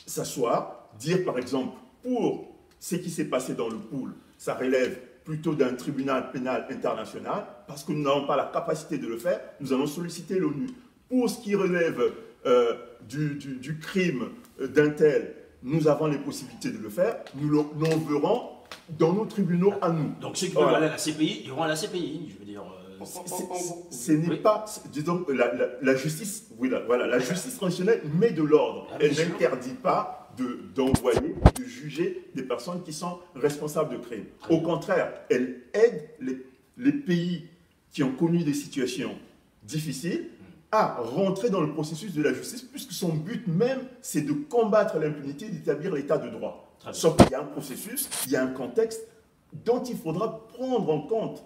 s'asseoir, dire par exemple, pour ce qui s'est passé dans le pool, ça relève plutôt d'un tribunal pénal international, parce que nous n'avons pas la capacité de le faire, nous allons solliciter l'ONU. Pour ce qui relève du crime d'un tel, nous avons les possibilités de le faire, nous l'enverrons dans nos tribunaux à nous. Donc ceux qui veulent aller à la CPI, iront à la CPI, je veux dire... Ce n'est pas, disons, la justice, la justice traditionnelle met de l'ordre. Elle n'interdit pas d'envoyer, de juger des personnes qui sont responsables de crimes. Au contraire, elle aide les pays qui ont connu des situations difficiles à rentrer dans le processus de la justice, puisque son but même, c'est de combattre l'impunité et d'établir l'état de droit. Sauf qu'il y a un processus, il y a un contexte dont il faudra prendre en compte.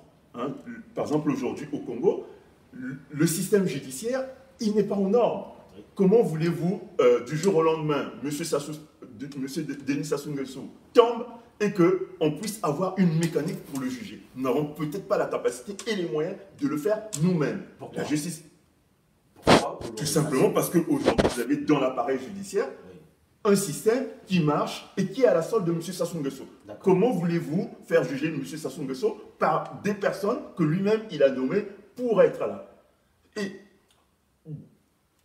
Par exemple, aujourd'hui au Congo, le système judiciaire, il n'est pas aux normes. Comment voulez-vous, du jour au lendemain, M. Denis Sassou Nguesso tombe et qu'on puisse avoir une mécanique pour le juger? Nous n'avons peut-être pas la capacité et les moyens de le faire nous-mêmes. La justice. Pourquoi? Tout simplement parce qu'aujourd'hui, vous avez dans l'appareil judiciaire un système qui marche et qui est à la solde de M. Sassou Nguesso. Comment voulez-vous faire juger M. Sassou Nguesso par des personnes que lui-même il a nommées pour être là? Et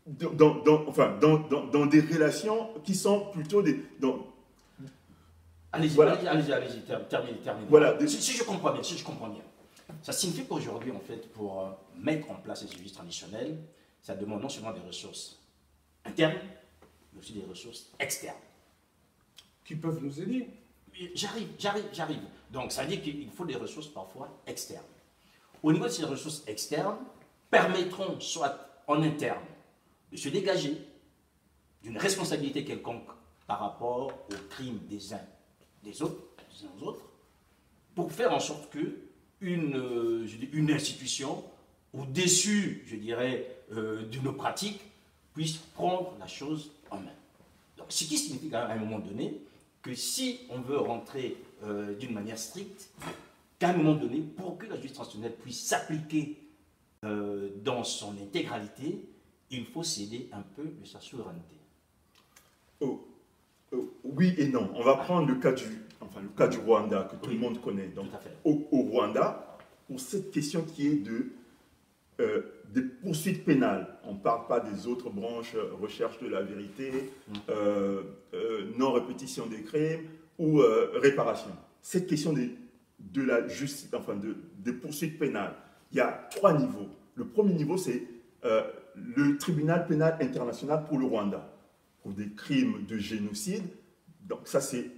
dans des relations qui sont plutôt des... Allez-y, voilà. allez-y, terminez. Voilà. Si je comprends bien, ça signifie qu'aujourd'hui, en fait, pour mettre en place les justices traditionnelles, ça demande non seulement des ressources internes, mais aussi des ressources externes. Qui peuvent nous aider. J'arrive. Donc, ça veut dire qu'il faut des ressources parfois externes. Au niveau de ces ressources externes, permettront soit en interne de se dégager d'une responsabilité quelconque par rapport aux crimes des uns des autres, des uns aux autres, pour faire en sorte que une institution, au-dessus, je dirais, de nos pratiques, puisse prendre la chose en main. Donc, ce qui signifie à un moment donné que si on veut rentrer d'une manière stricte, qu'à un moment donné, pour que la justice transitionnelle puisse s'appliquer dans son intégralité, il faut céder un peu de sa souveraineté. Oui et non. On va prendre le cas du Rwanda, que tout le monde connaît. Donc, au Rwanda, pour cette question qui est des poursuites pénales, on ne parle pas des autres branches, recherche de la vérité, non-répétition des crimes ou réparation. Cette question de la justice, des poursuites pénales, il y a 3 niveaux. Le premier niveau, c'est le tribunal pénal international pour le Rwanda, pour des crimes de génocide. Donc ça, c'est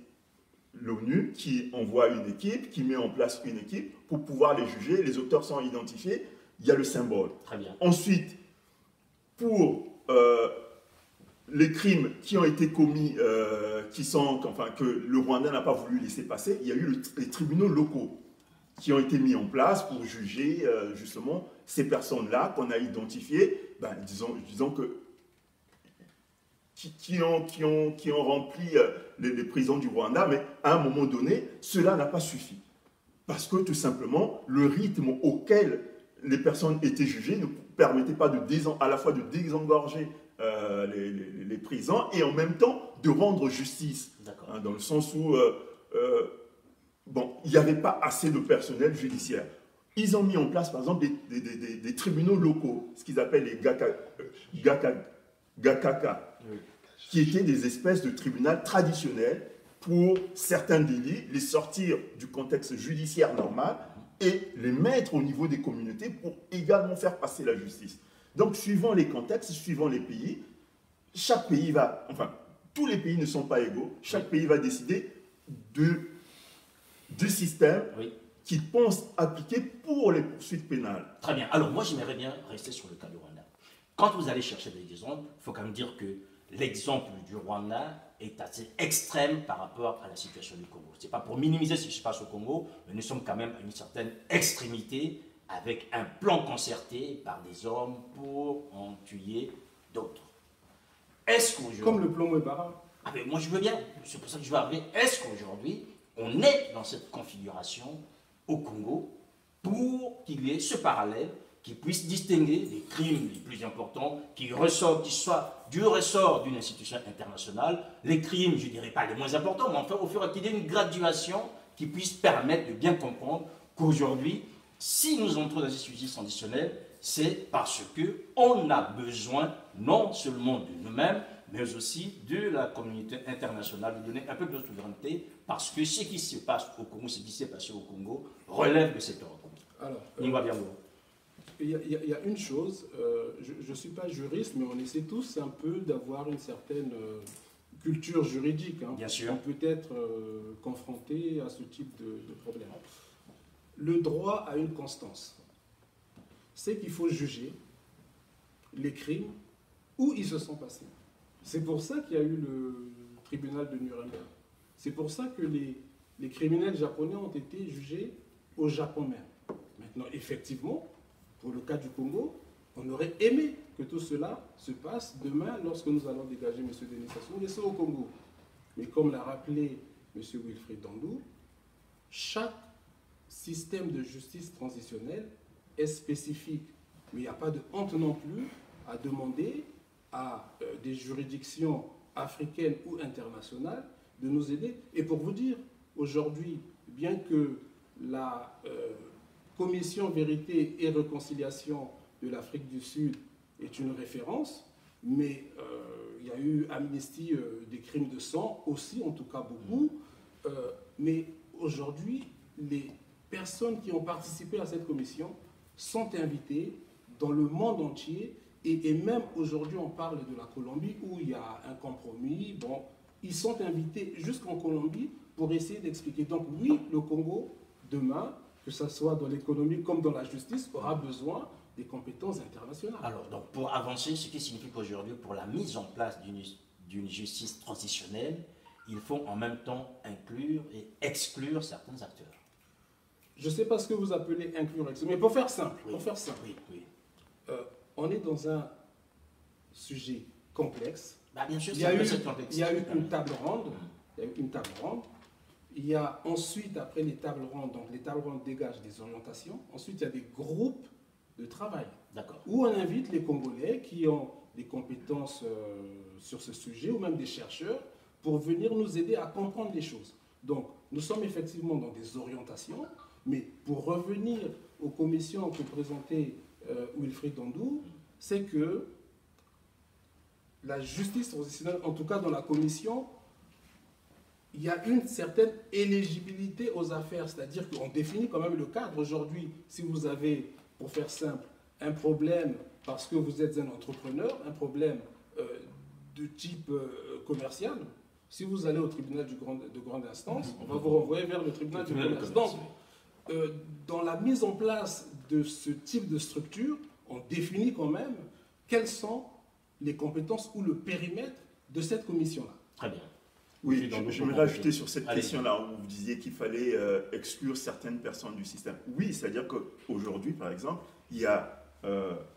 l'ONU qui envoie une équipe, qui met en place une équipe pour pouvoir les juger. Les auteurs sont identifiés. Il y a le symbole. Très bien. Ensuite, pour les crimes qui ont été commis, que le Rwanda n'a pas voulu laisser passer, il y a eu les tribunaux locaux qui ont été mis en place pour juger justement ces personnes-là qu'on a identifiées, ben, disons que qui ont rempli les prisons du Rwanda, mais à un moment donné, cela n'a pas suffi. Parce que tout simplement, le rythme auquel les personnes étaient jugées ne permettait pas à la fois de désengorger les prisons et en même temps de rendre justice. Hein, dans le sens où bon, il n'y avait pas assez de personnel judiciaire. Ils ont mis en place, par exemple, des tribunaux locaux, ce qu'ils appellent les Gakaka, qui étaient des espèces de tribunaux traditionnels pour certains délits, les sortir du contexte judiciaire normal et les mettre au niveau des communautés pour également faire passer la justice. Donc, suivant les contextes, suivant les pays, chaque pays va, enfin, tous les pays ne sont pas égaux, chaque pays va décider du système qu'il pense appliquer pour les poursuites pénales. Très bien. Alors, moi, j'aimerais bien rester sur le cas du Rwanda. Quand vous allez chercher des exemples, il faut quand même dire que l'exemple du Rwanda est assez extrême par rapport à la situation du Congo. Ce n'est pas pour minimiser ce qui se passe au Congo, mais nous sommes quand même à une certaine extrémité avec un plan concerté par des hommes pour en tuer d'autres. Est-ce qu'aujourd'hui... Comme le plan Webara. Ah ben moi je veux bien, c'est pour ça que je veux arriver. Est-ce qu'aujourd'hui, on est dans cette configuration au Congo pour qu'il y ait ce parallèle qui puisse distinguer les crimes les plus importants qui soient du ressort d'une institution internationale, les crimes, je ne dirais pas les moins importants, mais enfin au fur et à mesure qu'il y ait une graduation qui puisse permettre de bien comprendre qu'aujourd'hui, si nous entrons dans une justice transitionnelle, c'est parce qu'on a besoin non seulement de nous-mêmes, mais aussi de la communauté internationale, de donner un peu de souveraineté, parce que ce qui se passe au Congo, ce qui s'est passé au Congo, relève de cet ordre. Alors, il y a une chose, je ne suis pas juriste, mais on essaie tous un peu d'avoir une certaine culture juridique. Hein, bien sûr. On peut être confronté à ce type de problème. Le droit a une constance. C'est qu'il faut juger les crimes où ils se sont passés. C'est pour ça qu'il y a eu le tribunal de Nuremberg. C'est pour ça que les criminels japonais ont été jugés au Japon même. Maintenant, effectivement, pour le cas du Congo, on aurait aimé que tout cela se passe demain lorsque nous allons dégager M. Denis Sassou Nguesso au Congo. Mais comme l'a rappelé M. Wilfried Dandou, chaque système de justice transitionnelle est spécifique. Mais il n'y a pas de honte non plus à demander à des juridictions africaines ou internationales de nous aider. Et pour vous dire, aujourd'hui, bien que la Commission Vérité et Réconciliation de l'Afrique du Sud est une référence, mais il y a eu amnistie des crimes de sang aussi, en tout cas beaucoup. Mais aujourd'hui, les personnes qui ont participé à cette commission sont invitées dans le monde entier. Et même aujourd'hui, on parle de la Colombie où il y a un compromis. Bon, ils sont invités jusqu'en Colombie pour essayer d'expliquer. Donc oui, le Congo, demain, que ce soit dans l'économie comme dans la justice, aura besoin des compétences internationales. Alors, donc, pour avancer, ce qui signifie qu'aujourd'hui, pour la mise en place d'une justice transitionnelle, il faut en même temps inclure et exclure certains acteurs. Je ne sais pas ce que vous appelez inclure, mais pour faire simple, oui. On est dans un sujet complexe. Bah, bien sûr, il y a eu une table ronde. Il y a ensuite, après les tables rondes, donc les tables rondes dégagent des orientations. Ensuite, il y a des groupes de travail où on invite les Congolais qui ont des compétences sur ce sujet ou même des chercheurs pour venir nous aider à comprendre les choses. Donc, nous sommes effectivement dans des orientations, mais pour revenir aux commissions que présentait Wilfried Dandou, c'est que la justice transitionnelle, en tout cas dans la commission, il y a une certaine éligibilité aux affaires, c'est-à-dire qu'on définit quand même le cadre. Aujourd'hui, si vous avez, pour faire simple, un problème parce que vous êtes un entrepreneur, un problème de type commercial, si vous allez au tribunal de grande instance, on va vous renvoyer vers le tribunal de commerce. Donc, dans la mise en place de ce type de structure, on définit quand même quelles sont les compétences ou le périmètre de cette commission-là. Très bien. Oui, j'aimerais rajouter sur cette question-là où vous disiez qu'il fallait exclure certaines personnes du système. Oui, c'est-à-dire qu'aujourd'hui, par exemple, il y a,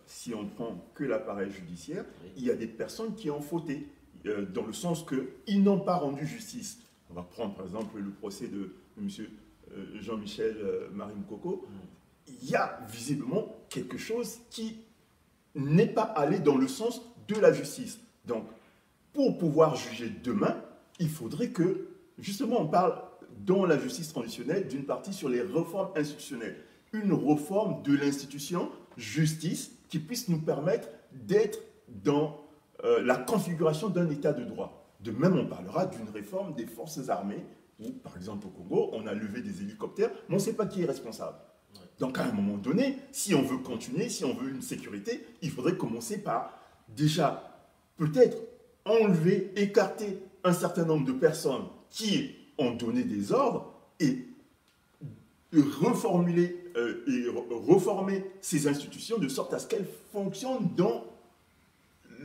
si on ne prend que l'appareil judiciaire, il y a des personnes qui ont fauté, dans le sens qu'ils n'ont pas rendu justice. On va prendre par exemple le procès de M. Jean-Michel Marimkoko. Il y a visiblement quelque chose qui n'est pas allé dans le sens de la justice. Donc, pour pouvoir juger demain, il faudrait que, justement, on parle dans la justice transitionnelle d'une partie sur les réformes institutionnelles. Une réforme de l'institution justice qui puisse nous permettre d'être dans la configuration d'un état de droit. De même, on parlera d'une réforme des forces armées où, par exemple, au Congo, on a levé des hélicoptères, mais on ne sait pas qui est responsable. Donc, à un moment donné, si on veut continuer, si on veut une sécurité, il faudrait commencer par, déjà, peut-être enlever, écarter un certain nombre de personnes qui ont donné des ordres et reformuler et reformer ces institutions de sorte à ce qu'elles fonctionnent dans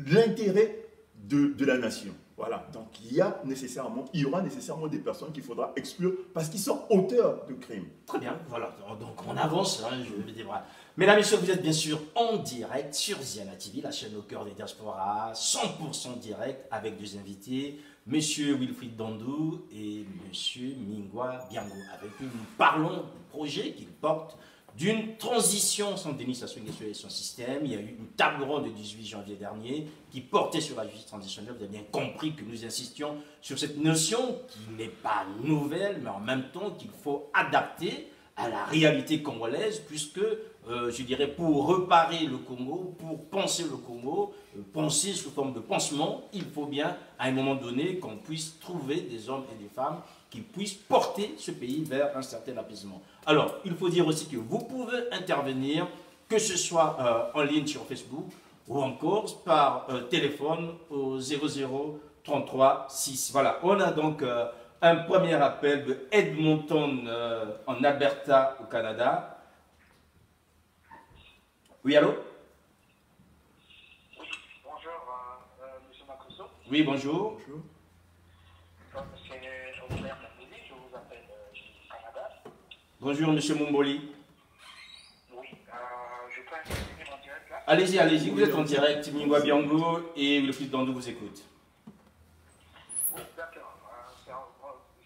l'intérêt de la nation. Voilà, donc il y aura nécessairement des personnes qu'il faudra exclure parce qu'ils sont auteurs de crimes. Très bien, voilà, donc on avance, hein, je me débrouille. Mesdames et messieurs, vous êtes bien sûr en direct sur Ziana TV, la chaîne au cœur des diasporas, 100% direct avec deux invités, Monsieur Wilfried Dandou et Monsieur Mingwa Biango. Avec nous, nous parlons du projet qu'il porte d'une transition sans Denis Sassou Nguesso et son système. Il y a eu une table ronde le 18 janvier dernier qui portait sur la justice transitionnelle. Vous avez bien compris que nous insistions sur cette notion qui n'est pas nouvelle, mais en même temps qu'il faut adapter à la réalité congolaise, puisque, je dirais, pour reparer le Congo, pour penser le Congo, penser sous forme de pansement, il faut bien, à un moment donné, qu'on puisse trouver des hommes et des femmes qui puissent porter ce pays vers un certain apaisement. Alors, il faut dire aussi que vous pouvez intervenir, que ce soit en ligne sur Facebook ou encore par téléphone au 00 33 6. Voilà, on a donc un premier appel de Edmonton en Alberta au Canada. Oui, allô? Oui, bonjour, M. Macrosso. Oui, bonjour. Bonjour. C'est Robert Mamboli, je vous appelle du Canada. Bonjour, M. Mumboli. Oui, je peux intervenir en direct là? Allez-y, allez-y, vous êtes en direct. Mingwa Biango et Wilfried Dandou vous écoute. Oui, d'accord.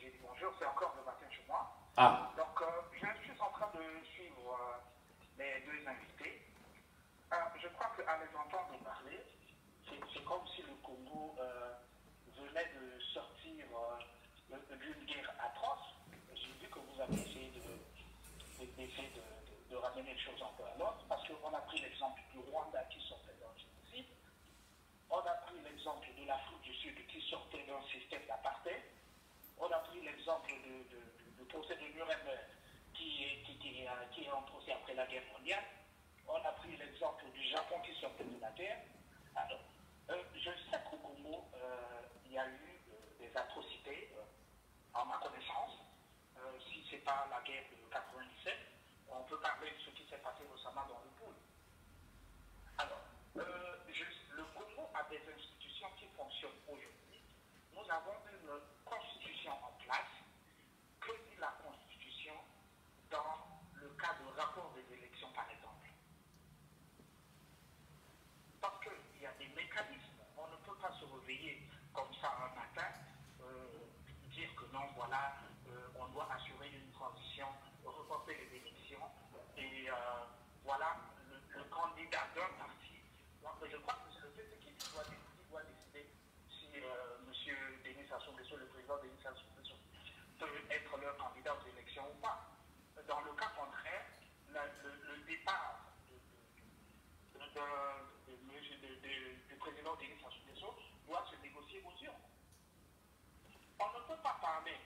J'ai dit bonjour, c'est encore le matin chez moi. Ah. Donc, je suis en train de suivre les deux invités. Je crois qu'à les entendre parler, c'est comme si le Congo venait de sortir d'une guerre atroce. J'ai vu que vous avez essayé de ramener les choses un peu à l'ordre, parce qu'on a pris l'exemple du Rwanda qui sortait d'un génocide, on a pris l'exemple de l'Afrique du Sud qui sortait d'un système d'apartheid, on a pris l'exemple du procès de Nuremberg qui est un procès après la guerre mondiale, on a pris l'exemple du Japon qui sortait de la guerre. Alors, je sais qu'au Congo, il y a eu des atrocités, à ma connaissance. Si ce n'est pas la guerre de 97, on peut parler de ce qui s'est passé récemment dans le Poule. Alors, le Congo a des institutions qui fonctionnent aujourd'hui. Nous avons une constitution en place. Que dit la constitution dans le cas de rapport des élections, par exemple? Parce qu'il y a des mécanismes. On ne peut pas se réveiller comme ça un matin, dire que non, voilà, on doit assurer une transition, reporter les élections, et voilà, le candidat d'un parti. Donc, je crois que c'est le fait qui doit décider si M. Denis Sassou Nguesso, le président Denis Sassou Nguesso, peut être leur candidat aux élections ou pas. Dans le cas contraire, le départ du président Denis Sassou Nguesso doit se négocier aux urnes. On ne peut pas parler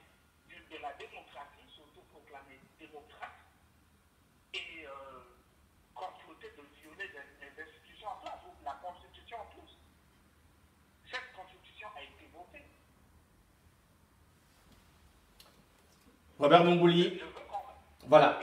de la démocratie, surtout proclamer démocrate, et comploter de violer les institutions en place, ou la Constitution en plus. Cette Constitution a été votée. Robert Mumbouli. Voilà.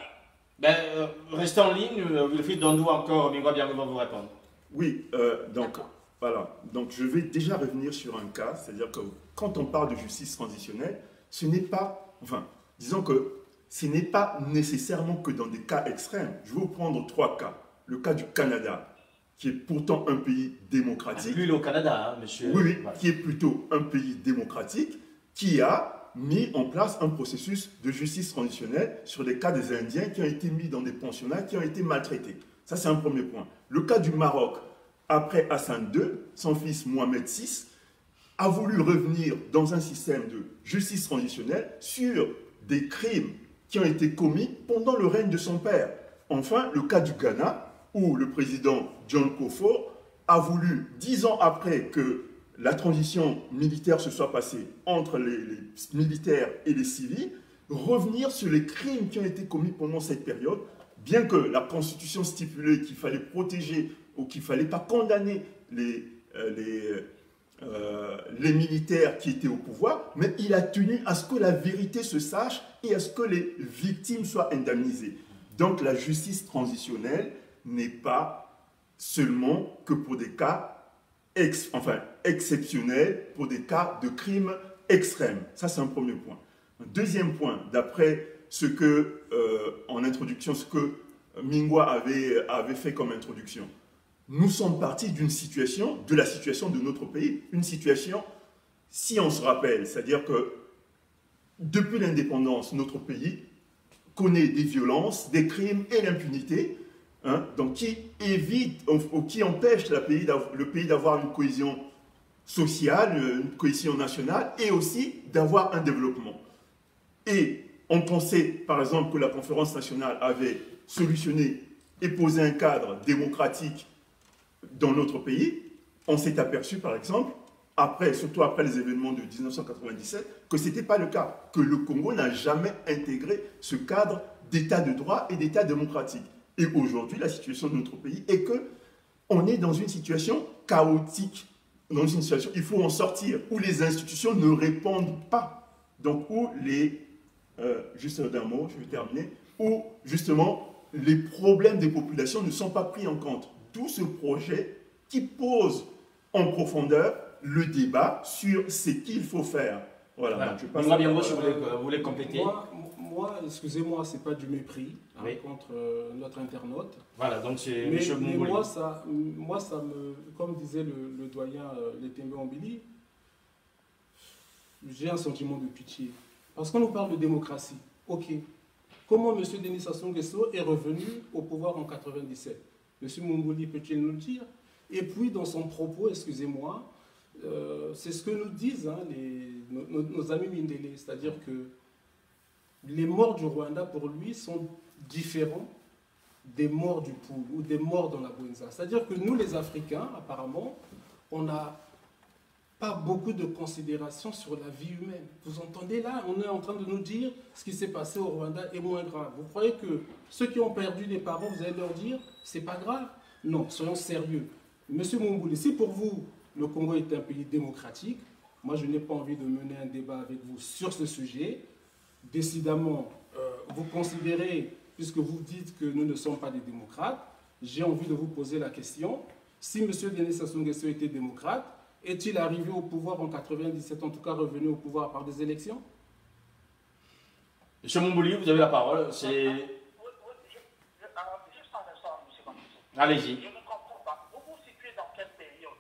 Ben, restez en ligne, Wilfried Dandou encore, Mingwa Biango va vous répondre. Oui, donc Voilà, donc je vais déjà revenir sur un cas, c'est-à-dire que quand on parle de justice transitionnelle, ce n'est pas, enfin, disons que ce n'est pas nécessairement que dans des cas extrêmes. Je vais vous prendre 3 cas. Le cas du Canada, qui est pourtant un pays démocratique. Lui, il est au Canada, hein, monsieur. Oui, oui, Voilà. qui est plutôt un pays démocratique, qui a mis en place un processus de justice transitionnelle sur les cas des Indiens qui ont été mis dans des pensionnats, qui ont été maltraités. Ça, c'est un premier point. Le cas du Maroc, après Hassan II, son fils Mohamed VI, a voulu revenir dans un système de justice transitionnelle sur des crimes qui ont été commis pendant le règne de son père. Enfin, le cas du Ghana, où le président John Kufuor a voulu, 10 ans après que la transition militaire se soit passée entre les militaires et les civils, revenir sur les crimes qui ont été commis pendant cette période, bien que la Constitution stipulait qu'il fallait protéger ou qu'il ne fallait pas condamner les militaires qui étaient au pouvoir, mais il a tenu à ce que la vérité se sache et à ce que les victimes soient indemnisées. Donc la justice transitionnelle n'est pas seulement que pour des cas exceptionnels, pour des cas de crimes extrêmes. Ça, c'est un premier point. Un deuxième point, d'après ce que, en introduction, ce que Mingwa avait fait comme introduction, nous sommes partis d'une situation, de la situation de notre pays, une situation, si on se rappelle, c'est-à-dire que depuis l'indépendance, notre pays connaît des violences, des crimes et l'impunité, hein, donc qui évite ou qui empêche le pays d'avoir une cohésion sociale, une cohésion nationale et aussi d'avoir un développement. Et on pensait, par exemple, que la conférence nationale avait solutionné et posé un cadre démocratique dans notre pays. On s'est aperçu, par exemple, surtout après les événements de 1997, que ce n'était pas le cas, que le Congo n'a jamais intégré ce cadre d'état de droit et d'état démocratique. Et aujourd'hui, la situation de notre pays est qu'on est dans une situation chaotique, dans une situation, il faut en sortir, où les institutions ne répondent pas. Donc, où juste d'un mot, je vais terminer, où justement les problèmes des populations ne sont pas pris en compte. Tout ce projet qui pose en profondeur le débat sur ce qu'il faut faire. Voilà. Moi, bien, vous voulez compléter. Moi, excusez-moi, c'est pas du mépris oui. Contre notre internaute. Voilà, donc c'est mais Mongoli. moi, ça me, comme disait le doyen Letembe Ambili, j'ai un sentiment de pitié. Parce qu'on nous parle de démocratie. Ok. Comment M. Denis Sassou Nguesso est revenu au pouvoir en 97? M. Mongoli peut-il nous le dire? Et puis, dans son propos, excusez-moi, c'est ce que nous disent hein, nos amis Mindélé, c'est-à-dire que les morts du Rwanda, pour lui, sont différents des morts du Poul ou des morts dans la Bouenza. C'est-à-dire que nous, les Africains, apparemment, on n'a pas beaucoup de considération sur la vie humaine. Vous entendez là, on est en train de nous dire ce qui s'est passé au Rwanda est moins grave. Vous croyez que ceux qui ont perdu des parents, vous allez leur dire c'est pas grave? Non, soyons sérieux. Monsieur Mumbouli, si pour vous, le Congo est un pays démocratique, moi je n'ai pas envie de mener un débat avec vous sur ce sujet. Décidément, vous considérez, puisque vous dites que nous ne sommes pas des démocrates, j'ai envie de vous poser la question, si M. Denis Sassou Nguesso était démocrate, est-il arrivé au pouvoir en 97, en tout cas revenu au pouvoir par des élections? Monsieur Mumbouli, vous avez la parole. Juste un instant, M. Bangissou. Allez-y. Je ne comprends pas. Vous vous situez dans quelle période?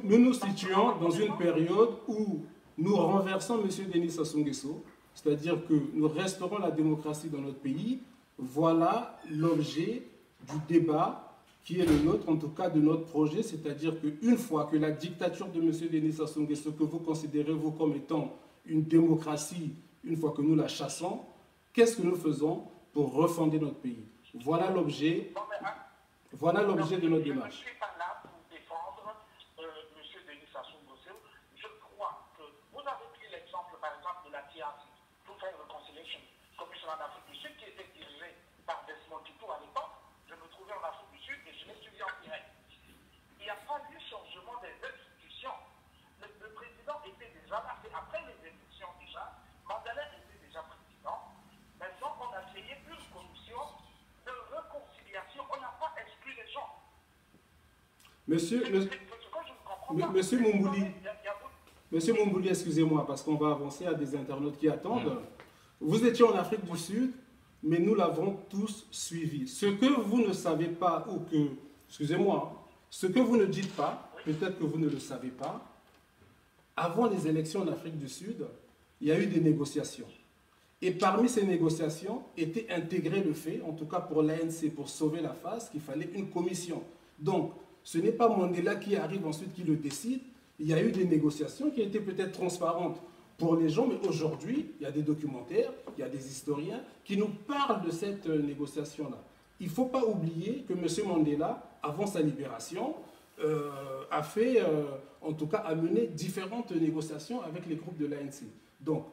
Nous nous situons dans une période où nous renversons M. Denis Sassou Nguesso, c'est-à-dire que nous restaurons la démocratie dans notre pays. Voilà l'objet du débat qui est le nôtre, en tout cas de notre projet, c'est-à-dire qu'une fois que la dictature de M. Denis Sassou Nguesso, que vous considérez vous comme étant une démocratie, une fois que nous la chassons, qu'est-ce que nous faisons pour refonder notre pays? Voilà l'objet de notre démarche. Je ne suis pas là pour défendre M. Denis Sassou Nguesso. Je crois que vous avez pris l'exemple, par exemple, de la TRC, Truth and Reconciliation Commission en Afrique du Sud, qui était dirigée par Desmond Tutu à l'époque. Je me trouvais en Afrique du Sud et je l'ai suivi en direct. Il n'y a pas eu changement des institutions. Le président était déjà là, après les élections déjà, Mandela était déjà président. Maintenant, on a créé une commission de réconciliation. On n'a pas exclu les gens. Monsieur, Ce que je ne comprends pas. Monsieur Mumbouli, Il y a beaucoup- Monsieur Mumbouli, excusez-moi, parce qu'on va avancer à des internautes qui attendent. Vous étiez en Afrique du Sud, mais nous l'avons tous suivi. Ce que vous ne savez pas, ou que, excusez-moi, ce que vous ne dites pas, peut-être que vous ne le savez pas, avant les élections en Afrique du Sud, il y a eu des négociations. Et parmi ces négociations était intégré le fait, en tout cas pour l'ANC, pour sauver la face, qu'il fallait une commission. Donc, ce n'est pas Mandela qui arrive ensuite qui le décide. Il y a eu des négociations qui étaient peut-être transparentes pour les gens, mais aujourd'hui, il y a des documentaires, il y a des historiens qui nous parlent de cette négociation-là. Il ne faut pas oublier que M. Mandela, avant sa libération, a fait, en tout cas, a mené différentes négociations avec les groupes de l'ANC. Donc,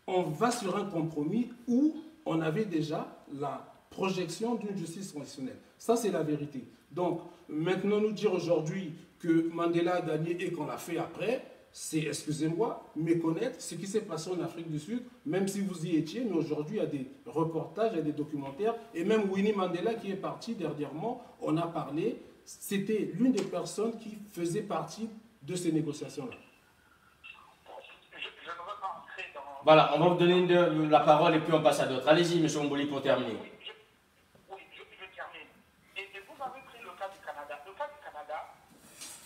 on va sur un compromis où on avait déjà la projection d'une justice transitionnelle. Ça, c'est la vérité. Donc, maintenant, nous dire aujourd'hui que Mandela a gagné et qu'on l'a fait après, c'est, excusez-moi, méconnaître ce qui s'est passé en Afrique du Sud, même si vous y étiez, mais aujourd'hui, il y a des reportages, il y a des documentaires, et même Winnie Mandela qui est parti dernièrement, on a parlé, c'était l'une des personnes qui faisait partie de ces négociations-là. Je ne veux pas entrer dans... Voilà, on va vous donner la parole et puis on passe à d'autres. Allez-y, M. Mumbouli, pour terminer. Je termine. Et vous avez pris le cas du Canada. Le cas du Canada,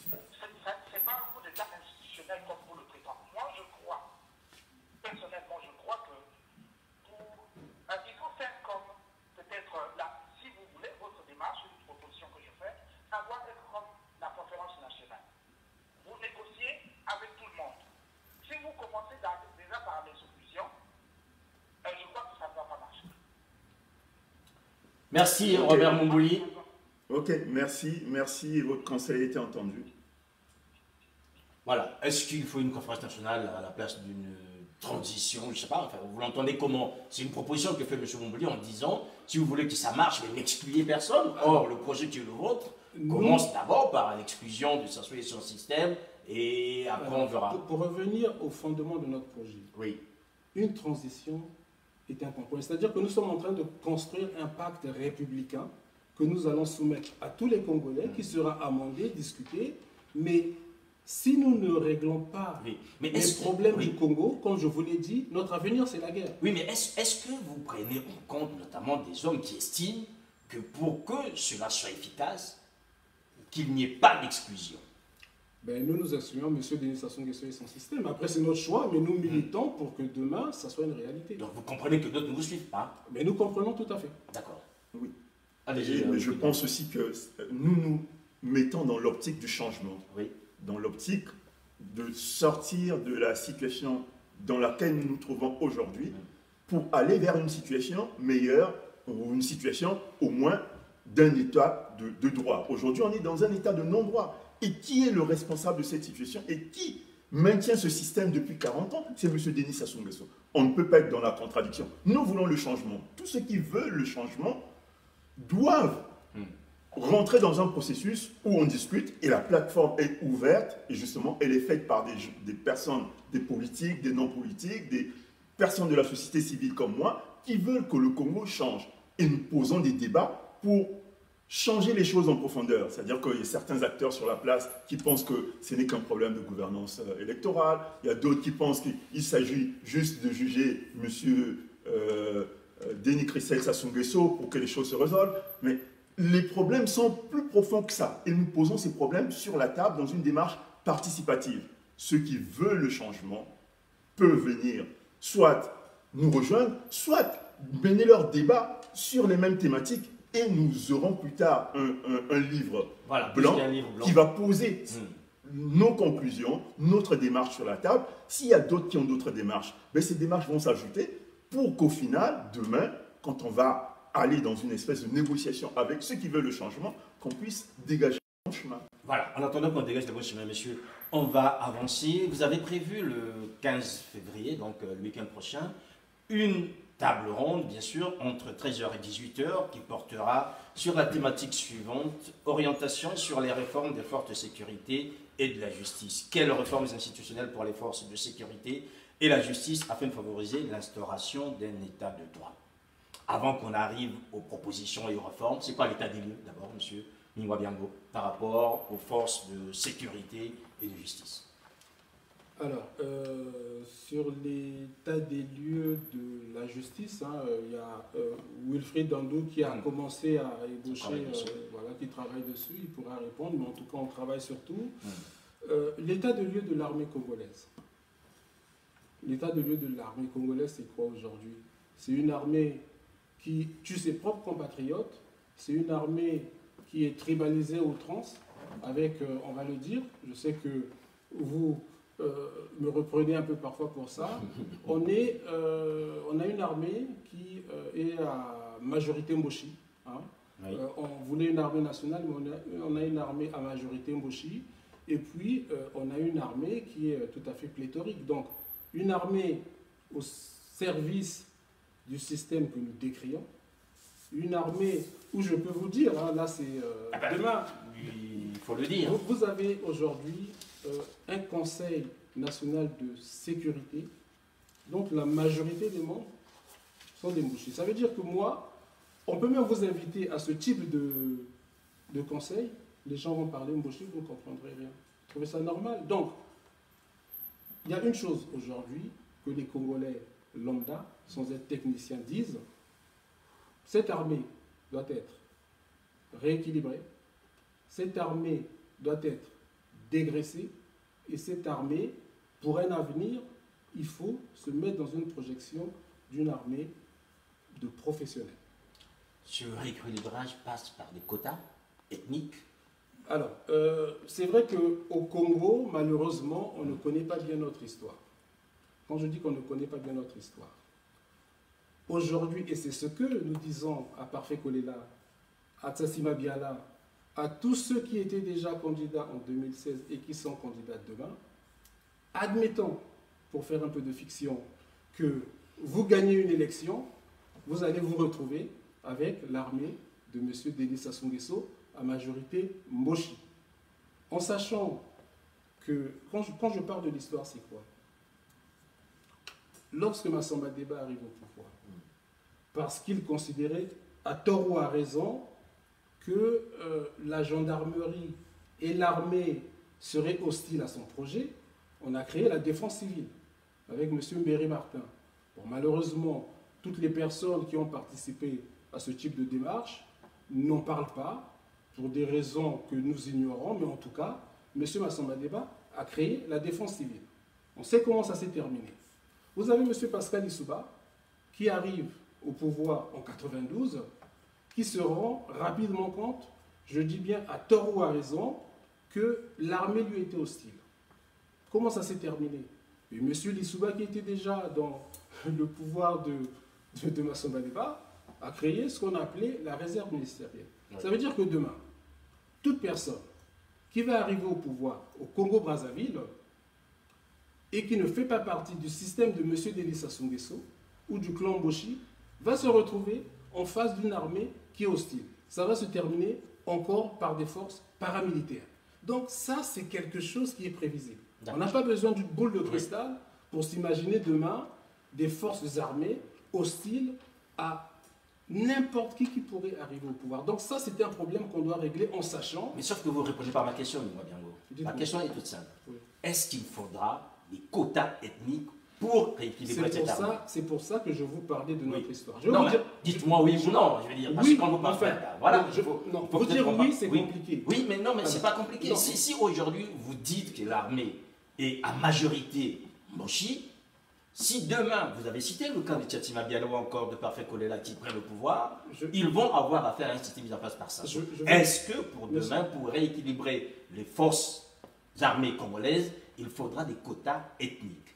ce n'est pas un coup d'État institutionnel comme vous le prétendez. Moi, je crois, personnellement, je crois que il faut faire comme peut-être là, si vous voulez, votre démarche, une proposition que je fais, ça doit être comme la conférence nationale. Vous négociez avec tout le monde. Si vous commencez déjà par les solutions, je crois que ça ne va pas marcher. Merci, Robert Mumbouli. Ok, merci, votre conseil a été entendu. Voilà. Est-ce qu'il faut une conférence nationale à la place d'une transition? Je ne sais pas. Enfin, vous l'entendez comment? C'est une proposition que fait M. Mumbouli en disant, si vous voulez que ça marche, mais n'excluez personne. Or, le projet qui est le vôtre commence d'abord par l'exclusion de s'assurer son système et après on verra. Pour revenir au fondement de notre projet, Oui. une transition est un compromis. C'est-à-dire que nous sommes en train de construire un pacte républicain que nous allons soumettre à tous les Congolais, qui sera amendé, discuté, mais si nous ne réglons pas les problèmes du Congo, comme je vous l'ai dit, notre avenir, c'est la guerre. Oui, mais est-ce que vous prenez en compte notamment des hommes qui estiment que pour que cela soit efficace, qu'il n'y ait pas d'exclusion? Ben, nous excluons M. Denis Sassou Nguesso et son système. Après, c'est notre choix, mais nous militons pour que demain, ça soit une réalité. Donc vous comprenez que d'autres ne vous suivent pas? Mais nous comprenons tout à fait. D'accord. Oui. Allez-y. Mais je pense aussi que nous nous mettons dans l'optique du changement. Oui. Dans l'optique de sortir de la situation dans laquelle nous nous trouvons aujourd'hui pour aller vers une situation meilleure ou une situation au moins d'un état de droit. Aujourd'hui, on est dans un état de non-droit. Et qui est le responsable de cette situation et qui maintient ce système depuis 40 ans? C'est M. Denis Sassou Nguesso. On ne peut pas être dans la contradiction. Nous voulons le changement. Tous ceux qui veulent le changement doivent rentrer dans un processus où on discute et la plateforme est ouverte et justement elle est faite par des personnes, des politiques, des non-politiques, des personnes de la société civile comme moi qui veulent que le Congo change. Et nous posons des débats pour changer les choses en profondeur. C'est-à-dire qu'il y a certains acteurs sur la place qui pensent que ce n'est qu'un problème de gouvernance électorale. Il y a d'autres qui pensent qu'il s'agit juste de juger M. Denis Sassou Nguesso pour que les choses se résolvent. Mais les problèmes sont plus profonds que ça. Et nous posons ces problèmes sur la table dans une démarche participative. Ceux qui veulent le changement peuvent venir soit nous rejoindre, soit mener leur débat sur les mêmes thématiques. Et nous aurons plus tard un livre, blanc qui va poser nos conclusions, notre démarche sur la table. S'il y a d'autres qui ont d'autres démarches, ben ces démarches vont s'ajouter pour qu'au final, demain, quand on va aller dans une espèce de négociation avec ceux qui veulent le changement, qu'on puisse dégager le bon chemin. Voilà, en attendant qu'on dégage le bon chemin, messieurs, on va avancer. Vous avez prévu le 15 février, donc le week-end prochain, une table ronde, bien sûr, entre 13h et 18h, qui portera sur la thématique suivante, orientation sur les réformes des forces de sécurité et de la justice. Quelles réformes institutionnelles pour les forces de sécurité et la justice afin de favoriser l'instauration d'un état de droit? Avant qu'on arrive aux propositions et aux réformes, c'est quoi l'état des lieux, d'abord, monsieur Ningwa Biango, par rapport aux forces de sécurité et de justice? Alors, sur l'état des lieux de la justice, hein, il y a Wilfried Dandou qui a commencé à ébaucher, voilà, qui travaille dessus, il pourra répondre, mais en tout cas on travaille sur tout. L'état de lieu de l'armée congolaise. L'état de lieu de l'armée congolaise, c'est quoi aujourd'hui? C'est une armée qui tue ses propres compatriotes, c'est une armée qui est tribalisée à outrance, avec, on va le dire, je sais que vous me reprenez un peu parfois pour ça, on a une armée qui est à majorité Mboshi. Hein. Oui. On voulait une armée nationale, mais on a une armée à majorité Mboshi, et puis on a une armée qui est tout à fait pléthorique. Donc, une armée au service du système que nous décrions, une armée où je peux vous dire, hein, là c'est demain, il faut le dire. Vous avez aujourd'hui un conseil national de sécurité, donc la majorité des membres sont des Mboshi. Ça veut dire que moi, on peut même vous inviter à ce type de conseil, les gens vont parler Mboshi, vous ne comprendrez rien. Vous trouvez ça normal? Donc, il y a une chose aujourd'hui que les Congolais lambda, sans être techniciens, disent, cette armée doit être rééquilibrée, cette armée doit être dégraissée, et cette armée, pour un avenir, il faut se mettre dans une projection d'une armée de professionnels. Ce rééquilibrage passe par des quotas ethniques? Alors, c'est vrai qu'au Congo, malheureusement, on ne connaît pas bien notre histoire. Quand je dis qu'on ne connaît pas bien notre histoire, aujourd'hui, et c'est ce que nous disons à Parfait Kolela, à Tsassima Biala, à tous ceux qui étaient déjà candidats en 2016 et qui sont candidats demain, admettons, pour faire un peu de fiction, que vous gagnez une élection, vous allez vous retrouver avec l'armée de M. Denis Sassou Nguesso à majorité Mboshi. En sachant que, quand je parle de l'histoire, c'est quoi? Lorsque Massamba Deba arrive au pouvoir, parce qu'il considérait, à tort ou à raison, que la gendarmerie et l'armée seraient hostiles à son projet, on a créé la défense civile avec M. Mbéry Martin. Bon, malheureusement, toutes les personnes qui ont participé à ce type de démarche n'en parlent pas, pour des raisons que nous ignorons, mais en tout cas, M. Massamba Deba a créé la défense civile. On sait comment ça s'est terminé. Vous avez M. Pascal Lissouba, qui arrive au pouvoir en 92, qui se rend rapidement compte, je dis bien à tort ou à raison, que l'armée lui était hostile. Comment ça s'est terminé? Et M. Lissouba, qui était déjà dans le pouvoir de Massamba Deba, a créé ce qu'on appelait la réserve ministérielle. Oui. Ça veut dire que demain, toute personne qui va arriver au pouvoir au Congo-Brazzaville et qui ne fait pas partie du système de M. Denis Sassou Nguesso ou du clan Mboshi va se retrouver en face d'une armée qui est hostile. Ça va se terminer encore par des forces paramilitaires. Donc ça, c'est quelque chose qui est prévisible. On n'a pas besoin d'une boule de cristal pour s'imaginer demain des forces armées hostiles à n'importe qui pourrait arriver au pouvoir. Donc ça, c'est un problème qu'on doit régler en sachant... Mais sauf que vous ne répondez pas à ma question, Ningwa Biango. Ma question est toute simple. Oui. Est-ce qu'il faudra des quotas ethniques pour rééquilibrer cette armée? C'est pour ça que je vous parlais de notre histoire. Dites-moi oui ou non, je veux dire. Parce que quand vous parlez, voilà. Vous dire oui, c'est compliqué. Oui, mais non, mais c'est pas compliqué. Si aujourd'hui vous dites que l'armée est à majorité Mboshi, si demain, vous avez cité le cas de Tchatima Bialo ou encore de Parfait Kolela qui prennent le pouvoir, ils vont avoir à faire un système mis en place par ça. Est-ce que pour demain, pour rééquilibrer les forces armées congolaises, il faudra des quotas ethniques?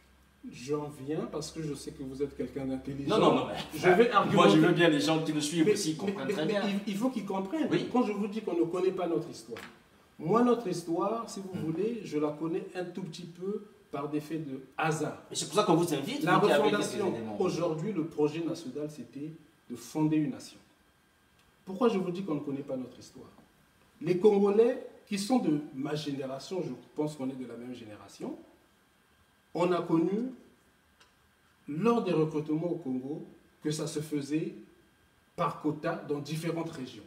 J'en viens parce que je sais que vous êtes quelqu'un d'intelligent. Non, je vais argumenter. Moi, je veux bien les gens qui nous suivent aussi comprennent très bien. Il faut qu'ils comprennent. Oui. Quand je vous dis qu'on ne connaît pas notre histoire, moi, notre histoire, si vous voulez, je la connais un tout petit peu par des faits de hasard. Et c'est pour ça qu'on vous invite. La refondation, aujourd'hui, le projet national, c'était de fonder une nation. Pourquoi je vous dis qu'on ne connaît pas notre histoire? Les Congolais, qui sont de ma génération, je pense qu'on est de la même génération, on a connu, lors des recrutements au Congo, que ça se faisait par quota dans différentes régions.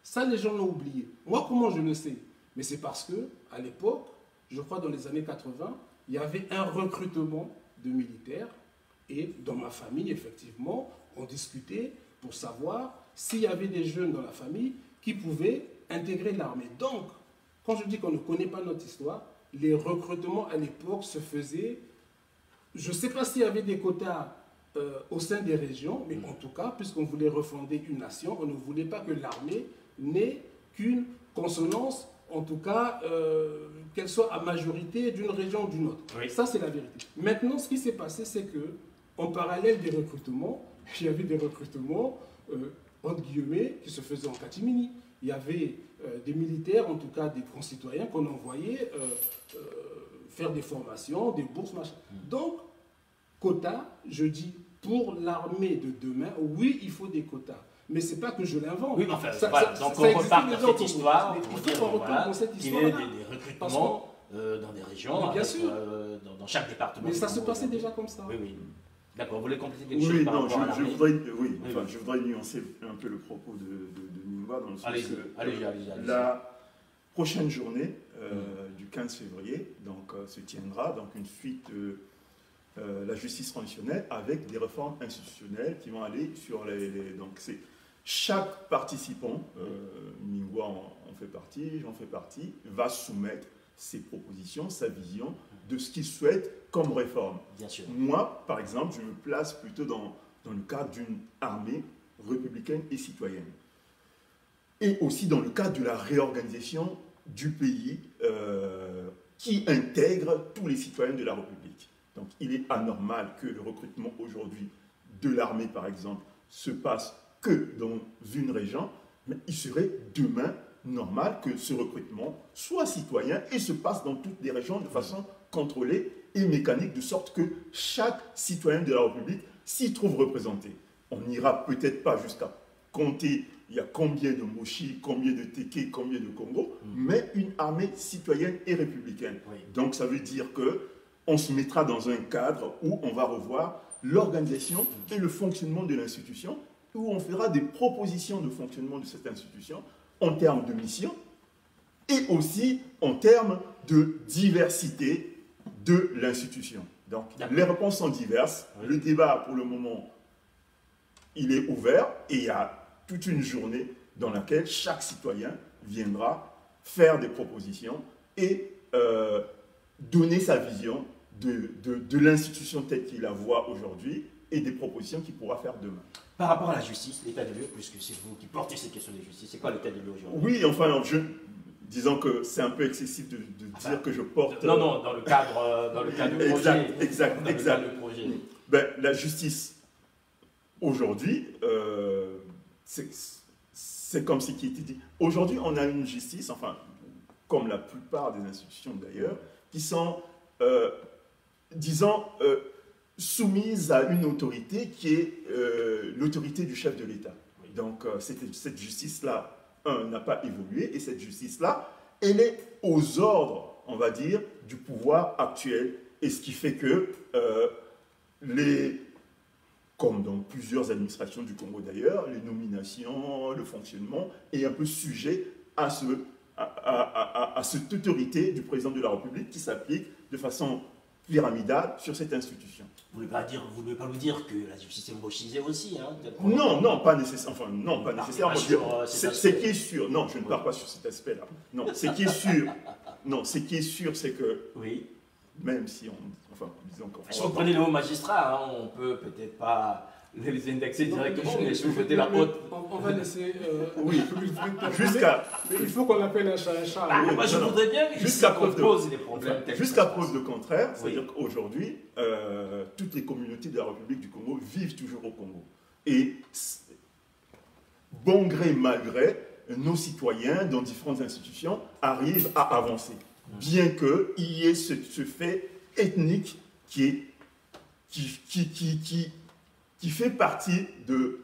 Ça, les gens l'ont oublié. Moi, comment je le sais? Mais c'est parce que, à l'époque, je crois dans les années 80, il y avait un recrutement de militaires. Et dans ma famille, effectivement, on discutait pour savoir s'il y avait des jeunes dans la famille qui pouvaient intégrer l'armée. Donc, quand je dis qu'on ne connaît pas notre histoire, les recrutements à l'époque se faisaient, je ne sais pas s'il y avait des quotas au sein des régions, mais en tout cas, puisqu'on voulait refonder une nation, on ne voulait pas que l'armée n'ait qu'une consonance, en tout cas, qu'elle soit à majorité d'une région ou d'une autre. Oui. Ça, c'est la vérité. Maintenant, ce qui s'est passé, c'est que en parallèle des recrutements, il y avait des recrutements, entre guillemets, qui se faisaient en catimini. Il y avait des militaires, en tout cas des concitoyens, qu'on envoyait faire des formations, des bourses, machin. Donc, quotas, je dis, pour l'armée de demain, oui, il faut des quotas. Mais ce n'est pas que je l'invente. Oui, enfin, voilà. Donc on repart dans cette histoire. Il faut qu'on reparte dans cette qu'il y ait histoire-là. des recrutements dans des régions, Mais bien avec, sûr. dans chaque département. Mais ça se passait déjà comme ça. Oui, oui. D'accord, vous voulez compléter quelque chose Oui, par non, rapport à je l'armée? voudrais, Oui. je voudrais nuancer un peu le propos de Ningwa dans le sens Allez-y, que allez-y. la prochaine journée du 15 février se tiendra donc une suite de la justice transitionnelle avec des réformes institutionnelles qui vont aller sur donc c'est chaque participant, Ningwa en fait partie, j'en fais partie, va soumettre ses propositions, sa vision de ce qu'il souhaite comme réforme. Bien sûr. Moi, par exemple, je me place plutôt dans le cadre d'une armée républicaine et citoyenne. Et aussi dans le cadre de la réorganisation du pays qui intègre tous les citoyens de la République. Donc il est anormal que le recrutement aujourd'hui de l'armée, par exemple, se passe que dans une région, mais il serait demain normal que ce recrutement soit citoyen et se passe dans toutes les régions de façon contrôlée et mécanique, de sorte que chaque citoyen de la République s'y trouve représenté. On n'ira peut-être pas jusqu'à compter il y a combien de Moshi, combien de Teke, combien de Congo, mais une armée citoyenne et républicaine. Oui. Donc ça veut dire qu'on se mettra dans un cadre où on va revoir l'organisation et le fonctionnement de l'institution, où on fera des propositions de fonctionnement de cette institution en termes de mission et aussi en termes de diversité de l'institution. Donc les réponses sont diverses. Oui. Le débat, pour le moment, il est ouvert et il y a toute une journée dans laquelle chaque citoyen viendra faire des propositions et donner sa vision de l'institution telle qu'il la voit aujourd'hui et des propositions qu'il pourra faire demain. Par rapport à la justice, l'état de lieu, puisque c'est vous qui portez ces questions de justice, c'est quoi l'état de lieu aujourd'hui? Oui, enfin, disons que c'est un peu excessif de dire que je porte... Non, dans le cadre, du projet. Exact. Le cadre du projet. Ben, la justice, aujourd'hui, c'est comme ce qui était dit. Aujourd'hui, on a une justice, enfin, comme la plupart des institutions d'ailleurs, qui sont, disons, soumises à une autorité qui est l'autorité du chef de l'État. Oui. Donc, cette justice-là, n'a pas évolué, et cette justice-là, elle est aux ordres, on va dire, du pouvoir actuel, et ce qui fait que comme dans plusieurs administrations du Congo d'ailleurs, les nominations, le fonctionnement est un peu sujet à cette autorité du président de la République qui s'applique de façon pyramidale sur cette institution. Vous ne voulez pas nous dire que la justice est mochisée aussi, hein? Non, pas nécessairement. Enfin, non, pas nécessairement. Ce qui est sûr, non, je ne pars pas sur cet aspect-là. Non, ce qui est sûr, c'est que oui. Même si disons qu'on... Si vous prenez les hauts magistrats, hein, on peut peut-être pas les indexer directement, mais si vous faites la haute... On va laisser... oui, mais il faut qu'on appelle un chat un chat. Ah, moi, je voudrais bien qu'on pose les problèmes. Jusqu'à preuve de contraire, oui. c'est-à-dire qu'aujourd'hui, toutes les communautés de la République du Congo vivent toujours au Congo. Et bon gré, mal gré, nos citoyens, dans différentes institutions, arrivent à avancer. Bien qu'il y ait ce fait ethnique qui fait partie de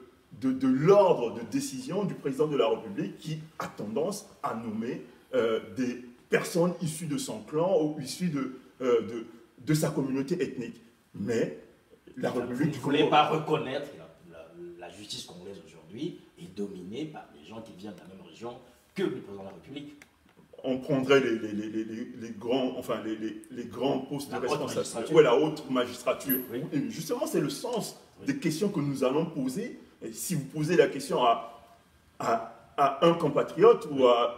l'ordre de décision du président de la République qui a tendance à nommer des personnes issues de son clan ou issues de sa communauté ethnique. Mais la République du Congo... Vous ne voulez pas reconnaître la justice congolaise aujourd'hui aujourd'hui est dominé par des gens qui viennent de la même région que le président de la République. On prendrait les grands postes de responsabilité, la haute magistrature. Oui. Et justement, c'est le sens des questions que nous allons poser. Et si vous posez la question à un compatriote ou à,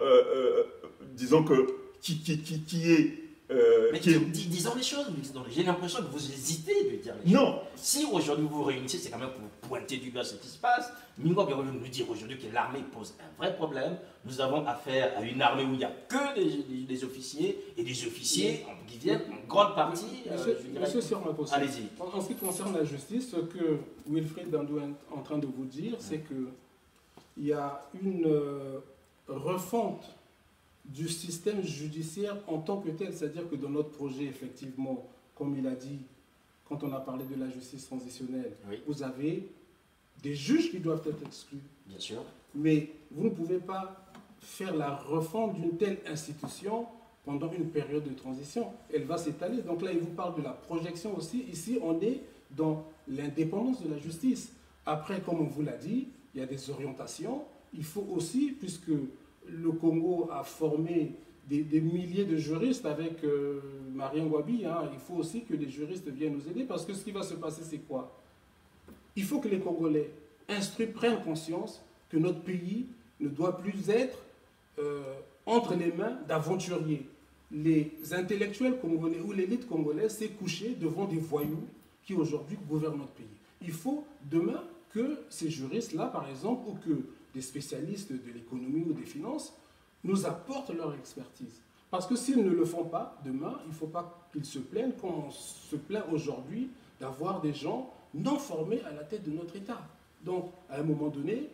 disons que, qui est... disons les choses, j'ai l'impression que vous hésitez de dire les choses. Non. Si aujourd'hui vous vous réunissez, c'est quand même pour pointer du doigt ce qui se passe. Mingo vient nous dire aujourd'hui que l'armée pose un vrai problème. Nous avons affaire à une armée où il n'y a que des officiers, et des officiers qui viennent en grande partie... Monsieur Sirmakosso, allez-y. En ce qui concerne la justice, ce que Wilfried Dandou est en train de vous dire, c'est qu'il y a une refonte du système judiciaire en tant que tel, c'est-à-dire que dans notre projet, effectivement, comme il a dit, quand on a parlé de la justice transitionnelle, oui. Vous avez des juges qui doivent être exclus. Bien sûr. Mais vous ne pouvez pas faire la refonte d'une telle institution pendant une période de transition. Elle va s'étaler. Donc là, il vous parle de la projection aussi. Ici, on est dans l'indépendance de la justice. Après, comme on vous l'a dit, il y a des orientations. Il faut aussi, puisque le Congo a formé des milliers de juristes avec Marien Ngouabi, il faut aussi que les juristes viennent nous aider, parce que ce qui va se passer, c'est quoi? Il faut que les Congolais instruits prennent conscience que notre pays ne doit plus être entre les mains d'aventuriers. Les intellectuels congolais ou l'élite congolaise s'est couchée devant des voyous qui aujourd'hui gouvernent notre pays. Il faut demain que ces juristes-là, par exemple, ou que des spécialistes de l'économie ou des finances, nous apportent leur expertise. Parce que s'ils ne le font pas, demain, il ne faut pas qu'ils se plaignent, comme on se plaint aujourd'hui, d'avoir des gens non formés à la tête de notre État. Donc, à un moment donné,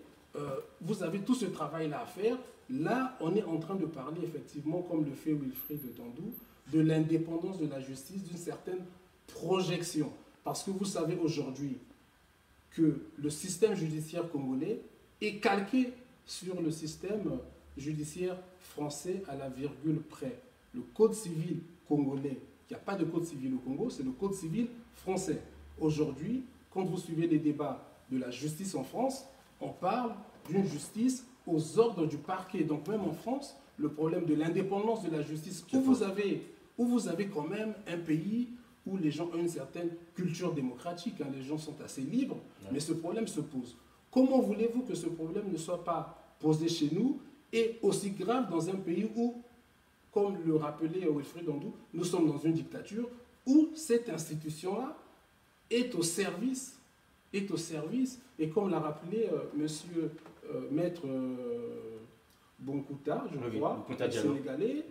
vous avez tout ce travail-là à faire. Là, on est en train de parler, effectivement, comme le fait Wilfried Dandou, de l'indépendance de la justice, d'une certaine projection. Parce que vous savez aujourd'hui que le système judiciaire congolais est calqué sur le système judiciaire français à la virgule près. Le code civil congolais, il n'y a pas de code civil au Congo, c'est le code civil français. Aujourd'hui, quand vous suivez les débats de la justice en France, on parle d'une justice aux ordres du parquet. Donc même en France, le problème de l'indépendance de la justice, où vous avez quand même un pays où les gens ont une certaine culture démocratique, les gens sont assez libres, mais ce problème se pose. Comment voulez-vous que ce problème ne soit pas posé chez nous et aussi grave dans un pays où, comme le rappelait Wilfried Dandou, nous sommes dans une dictature où cette institution-là est au service, et comme l'a rappelé monsieur Maître Bonkouta, je crois, sénégalais,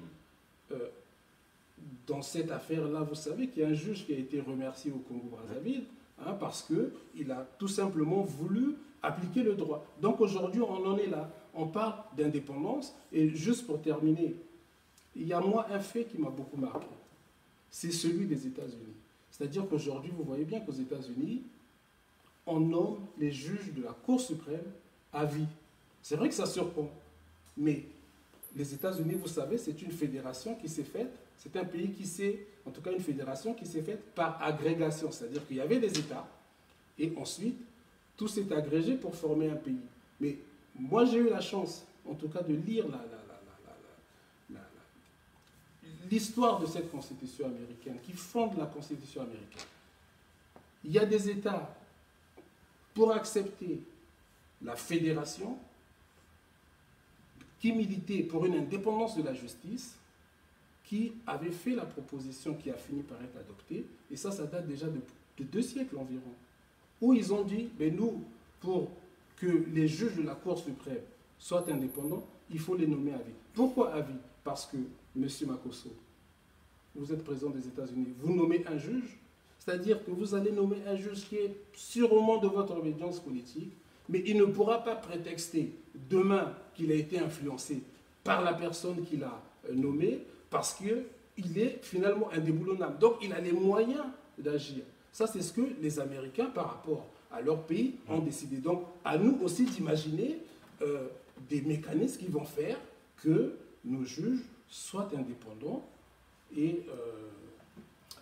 dans cette affaire-là, vous savez qu'il y a un juge qui a été remercié au Congo-Brazzaville, parce qu'il a tout simplement voulu appliquer le droit. Donc aujourd'hui, on en est là. On parle d'indépendance. Et juste pour terminer, il y a moi un fait qui m'a beaucoup marqué. C'est celui des États-Unis. C'est-à-dire qu'aujourd'hui, vous voyez bien qu'aux États-Unis, on nomme les juges de la Cour suprême à vie. C'est vrai que ça surprend. Mais les États-Unis, vous savez, c'est une fédération qui s'est faite. C'est un pays qui s'est, en tout cas une fédération qui s'est faite par agrégation. C'est-à-dire qu'il y avait des États. Et ensuite, tout s'est agrégé pour former un pays. Mais moi, j'ai eu la chance, en tout cas, de lire l'histoire de cette constitution américaine, qui fonde la constitution américaine. Il y a des États, pour accepter la fédération, qui militaient pour une indépendance de la justice, qui avaient fait la proposition qui a fini par être adoptée, et ça date déjà de 2 siècles environ, où ils ont dit, ben nous, pour que les juges de la Cour suprême soient indépendants, il faut les nommer à vie. Pourquoi à vie? Parce que, M. Makosso, vous êtes président des États-Unis, vous nommez un juge, c'est-à-dire que vous allez nommer un juge qui est sûrement de votre obédience politique, mais il ne pourra pas prétexter demain qu'il a été influencé par la personne qu'il a nommée, parce qu'il est finalement indéboulonnable. Donc il a les moyens d'agir. Ça, c'est ce que les Américains, par rapport à leur pays, ont décidé. Donc à nous aussi d'imaginer des mécanismes qui vont faire que nos juges soient indépendants et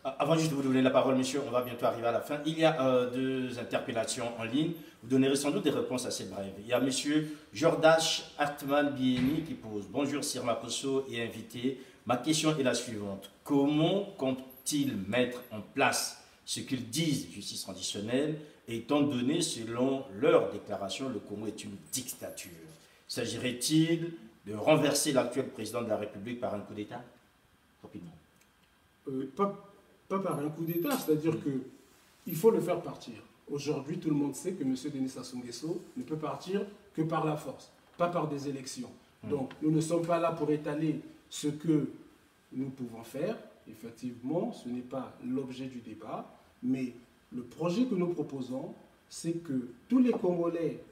Avant juste de vous donner la parole, monsieur, on va bientôt arriver à la fin. Il y a deux interpellations en ligne. Vous donnerez sans doute des réponses assez brèves. Il y a monsieur Jordache Hartmann Bieni qui pose « Bonjour Sir Makosso et invité. Ma question est la suivante. Comment compte-t-il mettre en place ce qu'ils disent justice transitionnelle, étant donné, selon leur déclaration, le Congo est une dictature? S'agirait-il de renverser l'actuel président de la République par un coup d'État? Rapidement. Pas par un coup d'État, c'est-à-dire qu'il faut le faire partir. Aujourd'hui, tout le monde sait que M. Denis Sassou Nguesso ne peut partir que par la force, pas par des élections. Donc, nous ne sommes pas là pour étaler ce que nous pouvons faire. Effectivement, ce n'est pas l'objet du débat, mais le projet que nous proposons, c'est que tous les Congolais,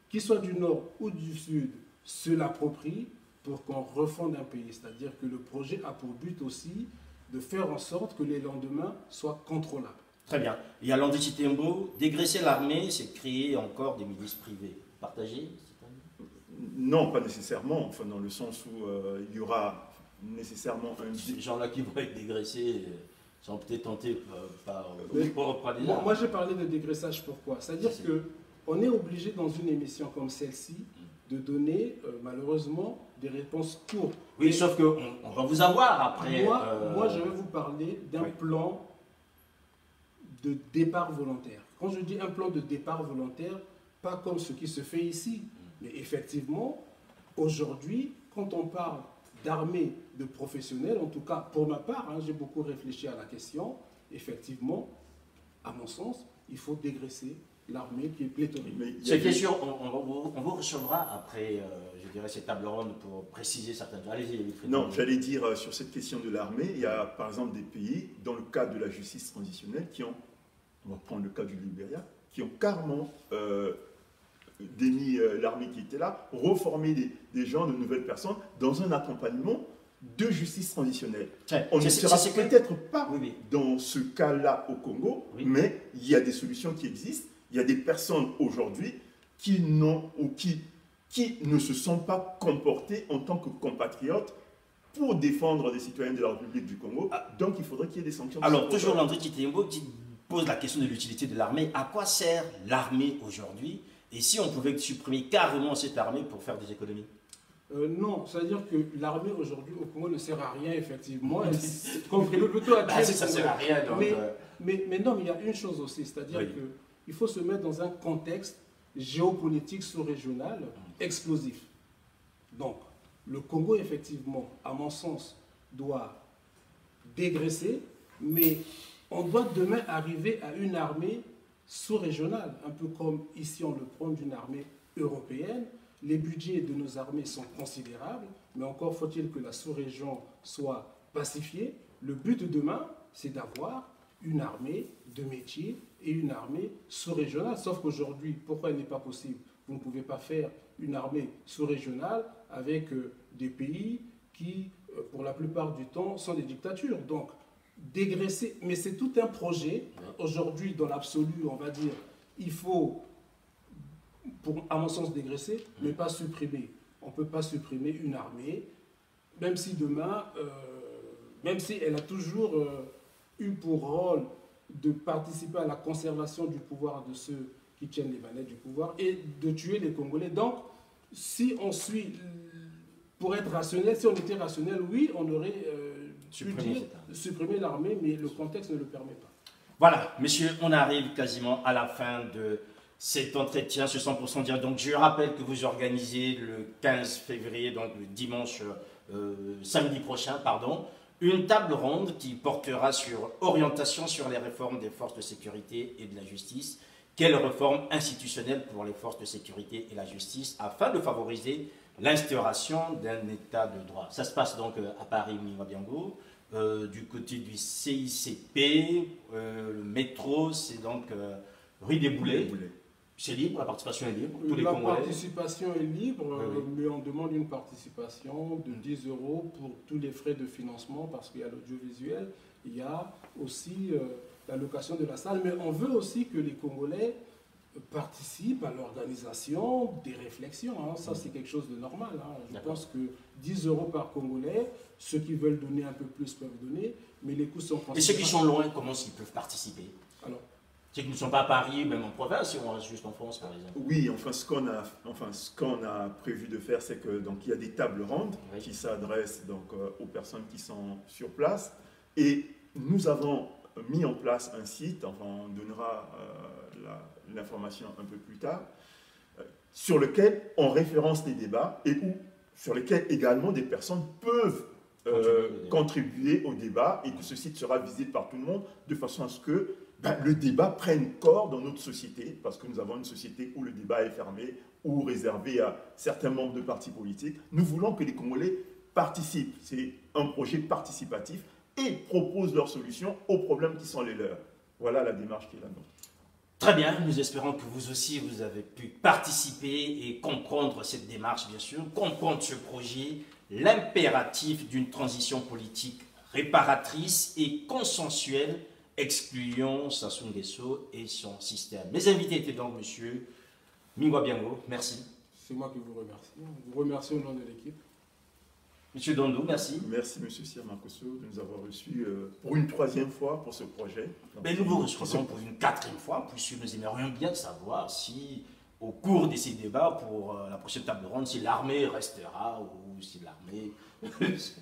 qu'ils soient du Nord ou du Sud, se l'approprient pour qu'on refonde un pays. C'est-à-dire que le projet a pour but aussi de faire en sorte que les lendemains soient contrôlables. Très bien. Il y a Landry Chitembo. Dégraisser l'armée, c'est créer encore des milices privées. Partagées? Non, pas nécessairement. Enfin, dans le sens où il y aura nécessairement un... Ces gens-là qui vont être dégraissés sont peut-être tentés par... Moi, j'ai parlé de dégraissage. Pourquoi? C'est-à-dire qu'on est obligé, dans une émission comme celle-ci, de donner, malheureusement, des réponses courtes. Oui, sauf qu'on va vous avoir après. Moi, je vais vous parler d'un plan de départ volontaire. Quand je dis un plan de départ volontaire, pas comme ce qui se fait ici, mais effectivement, aujourd'hui, quand on parle d'armée de professionnels, en tout cas pour ma part, j'ai beaucoup réfléchi à la question, effectivement, à mon sens, il faut dégraisser l'armée qui est pléthorique. C'est question, on vous recevra après, je dirais, cette table ronde pour préciser certaines choses. Allez-y. Non, j'allais dire, sur cette question de l'armée, il y a par exemple des pays, dans le cadre de la justice transitionnelle, qui ont, on va prendre le cas du Libéria, qui ont carrément démis l'armée qui était là, reformé des gens, de nouvelles personnes, dans un accompagnement de justice transitionnelle. On ne sera peut-être pas dans ce cas-là au Congo, mais il y a des solutions qui existent. Il y a des personnes aujourd'hui qui n'ont ou qui ne se sont pas comportées en tant que compatriotes pour défendre des citoyens de la République du Congo. Donc il faudrait qu'il y ait des sanctions. Alors toujours Landry Chitembo qui pose la question de l'utilité de l'armée. À quoi sert l'armée aujourd'hui? Et si on pouvait supprimer carrément cette armée pour faire des économies? Non, c'est-à-dire que l'armée aujourd'hui au Congo ne sert à rien, effectivement. Comprenez plutôt à dire. Ça ne sert à rien. Donc, mais non, mais il y a une chose aussi, c'est-à-dire qu'il faut se mettre dans un contexte géopolitique sous-régional explosif. Donc, le Congo, effectivement, à mon sens, doit dégraisser, mais on doit demain arriver à une armée sous-régionale, un peu comme ici on le prend d'une armée européenne. Les budgets de nos armées sont considérables, mais encore faut-il que la sous-région soit pacifiée. Le but de demain, c'est d'avoir une armée de métier et une armée sous-régionale. Sauf qu'aujourd'hui, pourquoi il n'est pas possible? Vous ne pouvez pas faire une armée sous-régionale avec des pays qui, pour la plupart du temps, sont des dictatures. Donc, dégraisser, mais c'est tout un projet. Aujourd'hui, dans l'absolu, on va dire, il faut, à mon sens, dégraisser, mais pas supprimer. On ne peut pas supprimer une armée, même si demain, même si elle a toujours eu pour rôle de participer à la conservation du pouvoir de ceux qui tiennent les manettes du pouvoir et de tuer les Congolais. Donc, si on suit, pour être rationnel, si on était rationnel, oui, on aurait supprimer l'armée, mais le contexte ne le permet pas. Voilà, messieurs, on arrive quasiment à la fin de cet entretien sur 100% direct. Donc, je rappelle que vous organisez le 15 février, donc le dimanche, samedi prochain, pardon, une table ronde qui portera sur orientation sur les réformes des forces de sécurité et de la justice. Quelles réformes institutionnelles pour les forces de sécurité et la justice afin de favoriser l'instauration d'un état de droit. Ça se passe donc à Paris, Mouabiango. Du côté du CICP, le métro, c'est donc rue des Boulets. C'est libre, la participation est libre. Tous les la Congolais. Participation est libre, mais on demande une participation de 10 € pour tous les frais de financement parce qu'il y a l'audiovisuel, il y a aussi la location de la salle, mais on veut aussi que les Congolais participent à l'organisation des réflexions. Hein. Ça, c'est quelque chose de normal. Hein. Je pense que 10 € par Congolais, ceux qui veulent donner un peu plus peuvent donner, mais les coûts sont considérables. Et ceux qui sont loin, comment ils peuvent participer? Alors, ceux qui ne sont pas à Paris, même en province, si on reste juste en France, par exemple. Oui, enfin, ce qu'on a prévu de faire, c'est que donc il y a des tables rondes qui s'adressent donc aux personnes qui sont sur place, et nous avons mis en place un site, enfin, on donnera l'information un peu plus tard, sur lequel on référence les débats et sur lesquels également des personnes peuvent contribuer au débat, et que ce site sera visible par tout le monde de façon à ce que le débat prenne corps dans notre société, parce que nous avons une société où le débat est fermé ou réservé à certains membres de partis politiques. Nous voulons que les Congolais participent. C'est un projet participatif et proposent leurs solutions aux problèmes qui sont les leurs. Voilà la démarche qui est la nôtre. Très bien, nous espérons que vous aussi, vous avez pu participer et comprendre cette démarche, bien sûr, comprendre ce projet, l'impératif d'une transition politique réparatrice et consensuelle, excluant Sassou Nguesso et son système. Mes invités étaient donc M. Mingwa Biango, merci. C'est moi qui vous remercie. Je vous remercie au nom de l'équipe. M. Dondou, merci. Merci M. Cyr Makosso de nous avoir reçus pour une 3e fois pour ce projet. Mais nous vous recevons pour une 4e fois, puisque nous aimerions bien savoir si, au cours de ces débats, pour la prochaine table ronde, si l'armée restera ou si l'armée...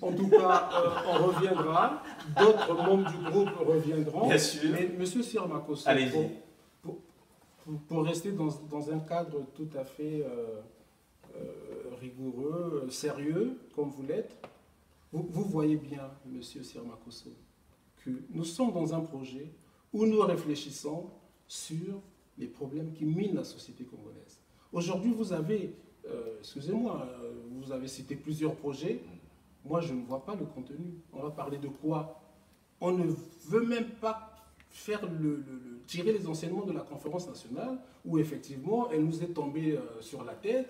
En tout cas, on reviendra. D'autres membres du groupe reviendront. Bien sûr. Mais M. Cyr Makosso, pour rester dans un cadre tout à fait rigoureux, sérieux, comme vous l'êtes, vous voyez bien, M. Cyr Makosso, que nous sommes dans un projet où nous réfléchissons sur les problèmes qui minent la société congolaise. Aujourd'hui, vous avez, excusez-moi, vous avez cité plusieurs projets. Moi, je ne vois pas le contenu. On va parler de quoi? On ne veut même pas tirer les enseignements de la conférence nationale, où effectivement, elle nous est tombée sur la tête.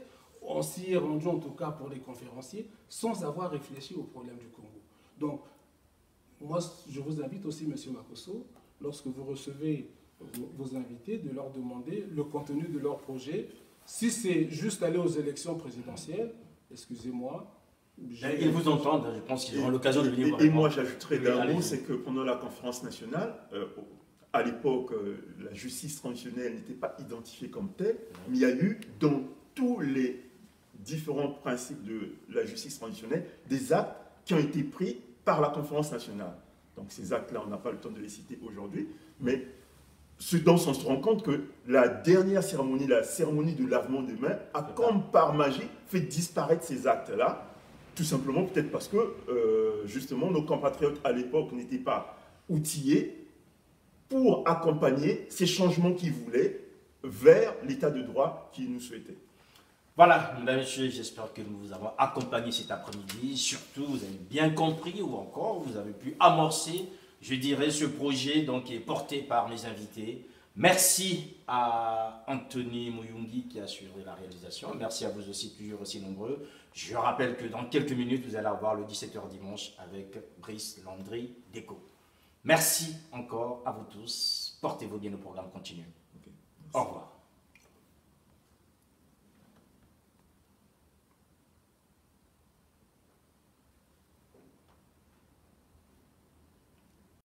On s'y est rendu, en tout cas pour les conférenciers, sans avoir réfléchi aux problèmes du Congo. Donc, moi, je vous invite aussi, M. Makosso, lorsque vous recevez vos invités, de leur demander le contenu de leur projet. Si c'est juste aller aux élections présidentielles, excusez-moi. Ils vous entendent, je pense qu'ils auront l'occasion de venir voir. Et moi, j'ajouterais d'un mot, c'est que pendant la conférence nationale, à l'époque, la justice transitionnelle n'était pas identifiée comme telle, mais il y a eu, dans tous les différents principes de la justice transitionnelle, des actes qui ont été pris par la conférence nationale. Donc ces actes-là, on n'a pas le temps de les citer aujourd'hui, mais ce dont on se rend compte que la dernière cérémonie, la cérémonie de lavement des mains, a comme par magie fait disparaître ces actes-là, tout simplement peut-être parce que justement nos compatriotes à l'époque n'étaient pas outillés pour accompagner ces changements qu'ils voulaient vers l'état de droit qu'ils nous souhaitaient. Voilà, mesdames et messieurs, j'espère que nous vous avons accompagné cet après-midi. Surtout, vous avez bien compris, ou encore, vous avez pu amorcer, je dirais, ce projet donc, qui est porté par mes invités. Merci à Anthony Mouyungi qui a assuré la réalisation. Merci à vous aussi, toujours aussi nombreux. Je rappelle que dans quelques minutes, vous allez avoir le 17h dimanche avec Brice Landry Déco. Merci encore à vous tous. Portez-vous bien, le programme continue. Au revoir.